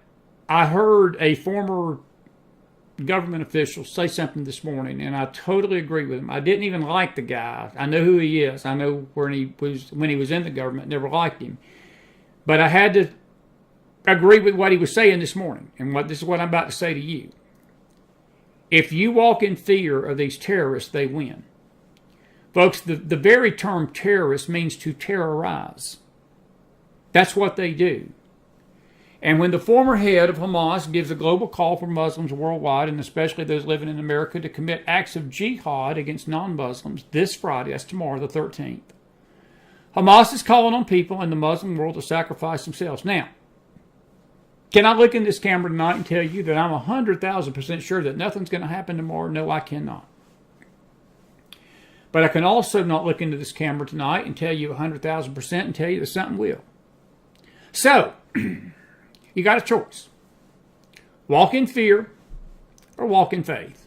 I heard a former government official say something this morning, and I totally agree with him. I didn't even like the guy. I know who he is. I know when he was in the government, never liked him. But I had to agree with what he was saying this morning, and this is what I'm about to say to you. If you walk in fear of these terrorists, they win. Folks, the very term terrorist means to terrorize. That's what they do. And when the former head of Hamas gives a global call for Muslims worldwide, and especially those living in America, to commit acts of jihad against non-Muslims this Friday, that's tomorrow, the 13th, Hamas is calling on people in the Muslim world to sacrifice themselves. Now, can I look in this camera tonight and tell you that I'm 100,000% sure that nothing's going to happen tomorrow? No, I cannot. But I can also not look into this camera tonight and tell you 100,000% and tell you that something will. So, you got a choice. Walk in fear or walk in faith.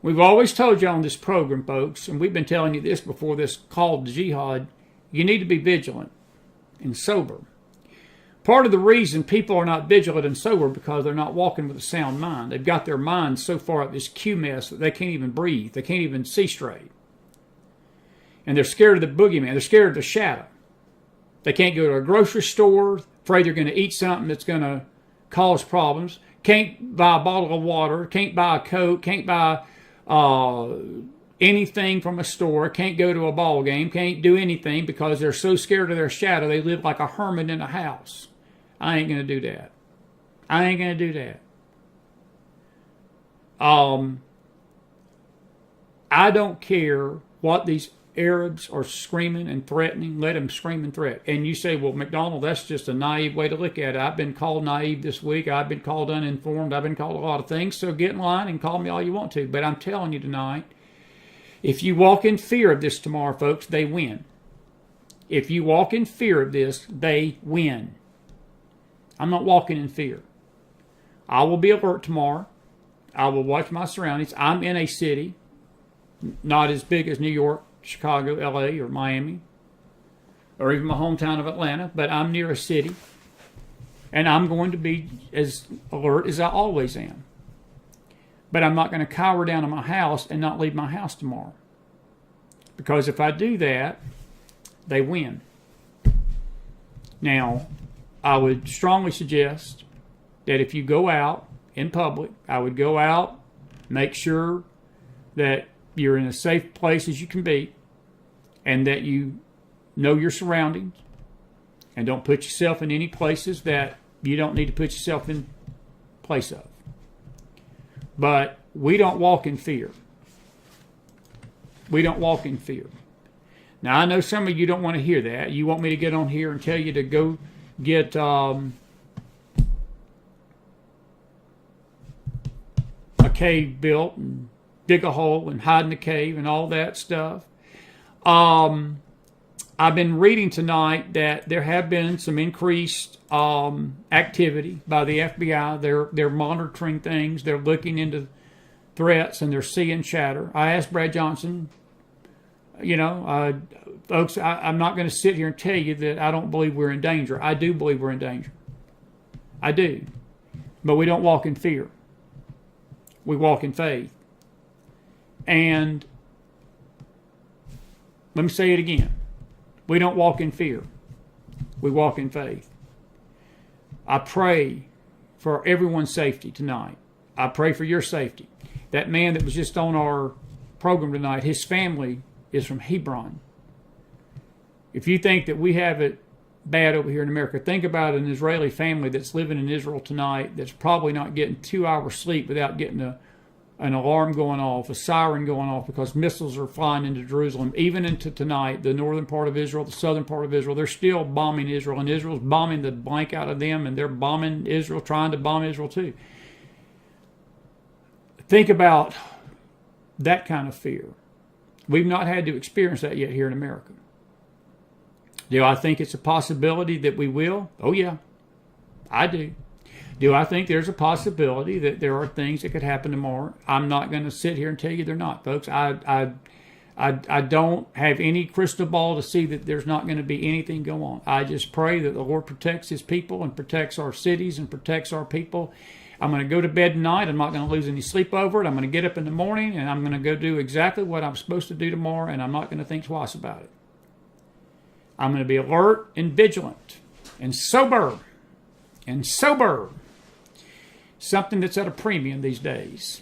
We've always told you on this program, folks, and we've been telling you this before this call to jihad, you need to be vigilant and sober. Part of the reason people are not vigilant and sober because they're not walking with a sound mind. They've got their minds so far up this Q mess that they can't even breathe. They can't even see straight. And they're scared of the boogeyman. They're scared of the shadow. They can't go to a grocery store, afraid they're going to eat something that's going to cause problems. Can't buy a bottle of water. Can't buy a Coke. Can't buy anything from a store. Can't go to a ball game. Can't do anything because they're so scared of their shadow. They live like a hermit in a house. I ain't going to do that. I ain't going to do that. I don't care what these Arabs are screaming and threatening. Let them scream and threat. And you say, well, McDonald, that's just a naive way to look at it. I've been called naive this week. I've been called uninformed. I've been called a lot of things. So get in line and call me all you want to. But I'm telling you tonight, if you walk in fear of this tomorrow, folks, they win. If you walk in fear of this, they win. I'm not walking in fear. I will be alert tomorrow. I will watch my surroundings. I'm in a city, not as big as New York, Chicago, LA, or Miami, or even my hometown of Atlanta, but I'm near a city, and I'm going to be as alert as I always am. But I'm not going to cower down in my house and not leave my house tomorrow. Because if I do that, they win. Now, I would strongly suggest that if you go out in public, I would go out, make sure that you're in as safe place as you can be, and that you know your surroundings, and don't put yourself in any places that you don't need to put yourself in place of. But we don't walk in fear. We don't walk in fear. Now, I know some of you don't want to hear that. You want me to get on here and tell you to go get a cave built and dig a hole and hide in the cave and all that stuff. I've been reading tonight that there have been some increased activity by the FBI. They're monitoring things. They're looking into threats and they're seeing chatter. I asked Brad Johnson, folks, I'm not going to sit here and tell you that I don't believe we're in danger. I do believe we're in danger. I do. But we don't walk in fear. We walk in faith. And let me say it again. We don't walk in fear. We walk in faith. I pray for everyone's safety tonight. I pray for your safety. That man that was just on our program tonight, his family is from Hebron. If you think that we have it bad over here in America, think about an Israeli family that's living in Israel tonight that's probably not getting 2 hours sleep without getting an alarm going off, a siren going off, because missiles are flying into Jerusalem. Even into tonight, the northern part of Israel, the southern part of Israel, they're still bombing Israel, and Israel's bombing the blank out of them, and they're bombing Israel, trying to bomb Israel too. Think about that kind of fear. We've not had to experience that yet here in America. Do I think it's a possibility that we will? Oh yeah, I do. Do I think there's a possibility that there are things that could happen tomorrow? I'm not going to sit here and tell you they're not, folks. I don't have any crystal ball to see that there's not going to be anything go on. I just pray that the Lord protects His people and protects our cities and protects our people. I'm going to go to bed tonight. I'm not going to lose any sleep over it. I'm going to get up in the morning and I'm going to go do exactly what I'm supposed to do tomorrow, and I'm not going to think twice about it. I'm going to be alert and vigilant and sober. Something that's at a premium these days.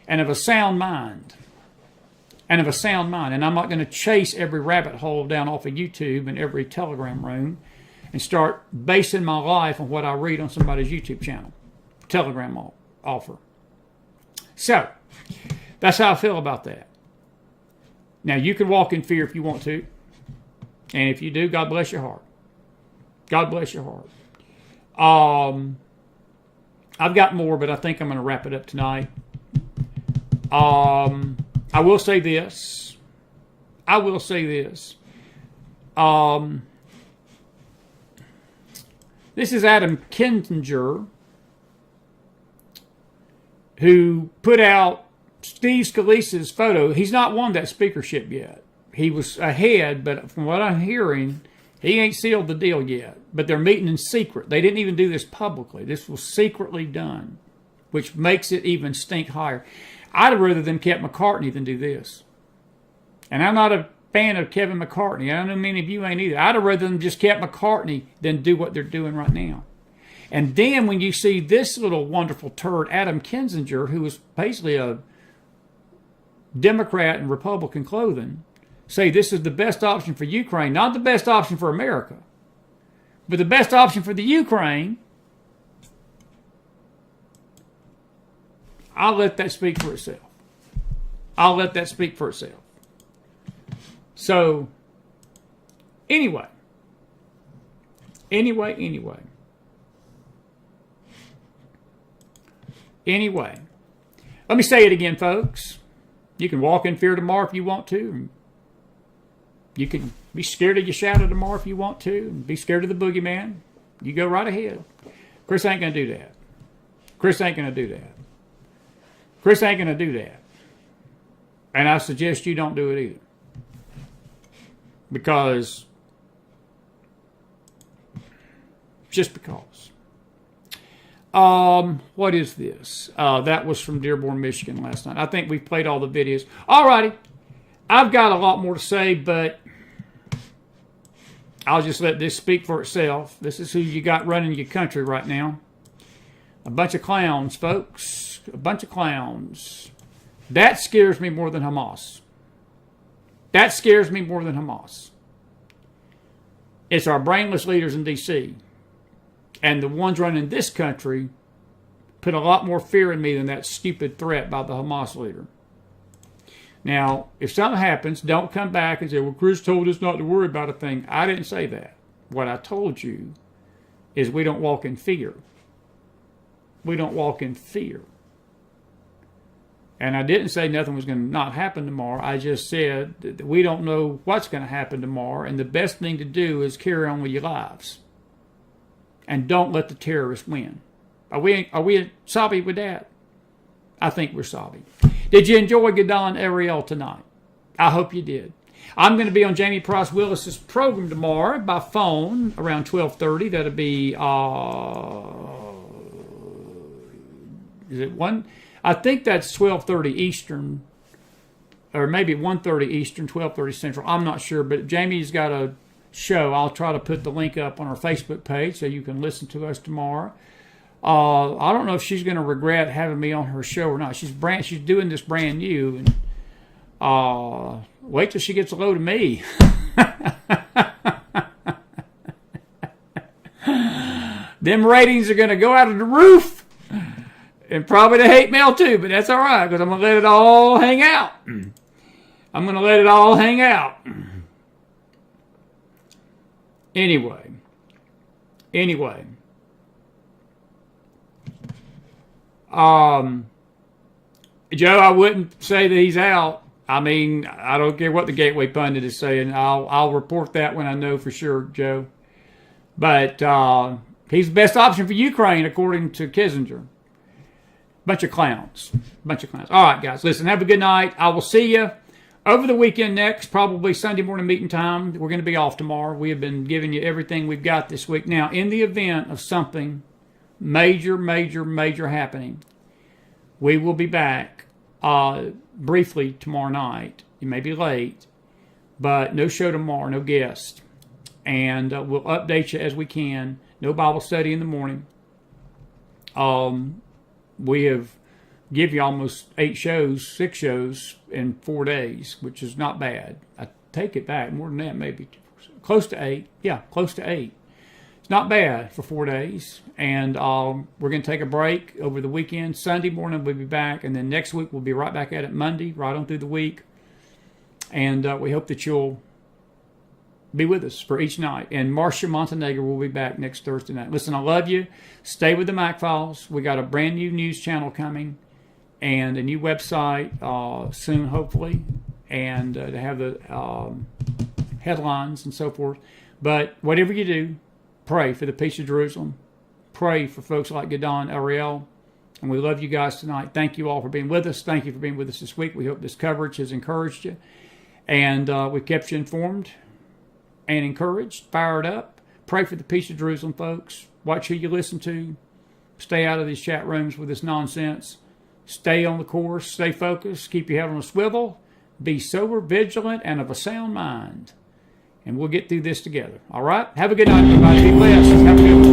And of a sound mind. And I'm not going to chase every rabbit hole down off of YouTube and every Telegram room and start basing my life on what I read on somebody's YouTube channel, Telegram offer. So, that's how I feel about that. Now, you can walk in fear if you want to. And if you do, God bless your heart. God bless your heart. I've got more, but I think I'm going to wrap it up tonight. I will say this. This is Adam Kinzinger, who put out Steve Scalise's photo. He's not won that speakership yet. He was ahead, but from what I'm hearing, he ain't sealed the deal yet. But they're meeting in secret. They didn't even do this publicly. This was secretly done, which makes it even stink higher. I'd have rather them kept McCartney than do this. And I'm not a fan of Kevin McCartney. I know many of you ain't either. I'd have rather them just kept McCartney than do what they're doing right now. And then when you see this little wonderful turd, Adam Kinzinger, who is basically a Democrat in Republican clothing, say this is the best option for Ukraine, not the best option for America, but the best option for the Ukraine, I'll let that speak for itself. I'll let that speak for itself. So, anyway. Anyway, let me say it again, folks. You can walk in fear tomorrow if you want to. You can be scared of your shadow tomorrow if you want to. And be scared of the boogeyman. You go right ahead. Chris ain't going to do that. Chris ain't going to do that. Chris ain't going to do that. And I suggest you don't do it either. Because, just because. What is this? That was from Dearborn, Michigan last night. I think we've played all the videos. Alrighty. I've got a lot more to say, but I'll just let this speak for itself. This is who you got running your country right now. A bunch of clowns, folks. A bunch of clowns. That scares me more than Hamas. That scares me more than Hamas. It's our brainless leaders in D.C. And the ones running this country put a lot more fear in me than that stupid threat by the Hamas leader. Now, if something happens, don't come back and say, well, Chris told us not to worry about a thing. I didn't say that. What I told you is we don't walk in fear. We don't walk in fear. And I didn't say nothing was going to not happen tomorrow. I just said that we don't know what's going to happen tomorrow, and the best thing to do is carry on with your lives. And don't let the terrorists win. Are we sobby with that? I think we're sobby. Did you enjoy Gidon Ariel tonight? I hope you did. I'm going to be on Jamie Price Willis's program tomorrow by phone around 12:30. That'll be is it 1? I think that's 12:30 Eastern, or maybe 1:30 Eastern, 12:30 Central. I'm not sure, but Jamie's got a show. I'll try to put the link up on our Facebook page so you can listen to us tomorrow. I don't know if she's going to regret having me on her show or not. She's doing this brand new, and wait till she gets a load of me. Them ratings are going to go out of the roof. And probably the hate mail too, but that's all right because I'm going to let it all hang out. I'm going to let it all hang out. Anyway. Joe, I wouldn't say that he's out. I mean, I don't care what the Gateway Pundit is saying. I'll report that when I know for sure, Joe. But he's the best option for Ukraine, according to Kissinger. Bunch of clowns. All right, guys. Listen, have a good night. I will see you over the weekend next, probably Sunday morning meeting time. We're going to be off tomorrow. We have been giving you everything we've got this week. Now, in the event of something major happening, we will be back briefly tomorrow night. It may be late, but no show tomorrow, no guest. And we'll update you as we can. No Bible study in the morning. We have give you almost 6 shows in 4 days, which is not bad. I take it back, more than that, maybe close to 8. Yeah, close to 8. It's not bad for 4 days. And we're going to take a break over the weekend. Sunday morning we'll be back, and then next week we'll be right back at it Monday, right on through the week. And we hope that you'll be with us for each night. And Marcia Montenegro will be back next Thursday night. Listen, I love you. Stay with the Mac Files. We got a brand new news channel coming and a new website soon, hopefully, and to have the headlines and so forth. But whatever you do, pray for the peace of Jerusalem. Pray for folks like Gidon, Ariel. And we love you guys tonight. Thank you all for being with us. Thank you for being with us this week. We hope this coverage has encouraged you. And we've kept you informed and encouraged, fired up. Pray for the peace of Jerusalem, folks. Watch who you listen to. Stay out of these chat rooms with this nonsense. Stay on the course. Stay focused. Keep your head on a swivel. be sober, vigilant, and of a sound mind. And we'll get through this together. All right? Have a good night, everybody. Be blessed. Have a good one.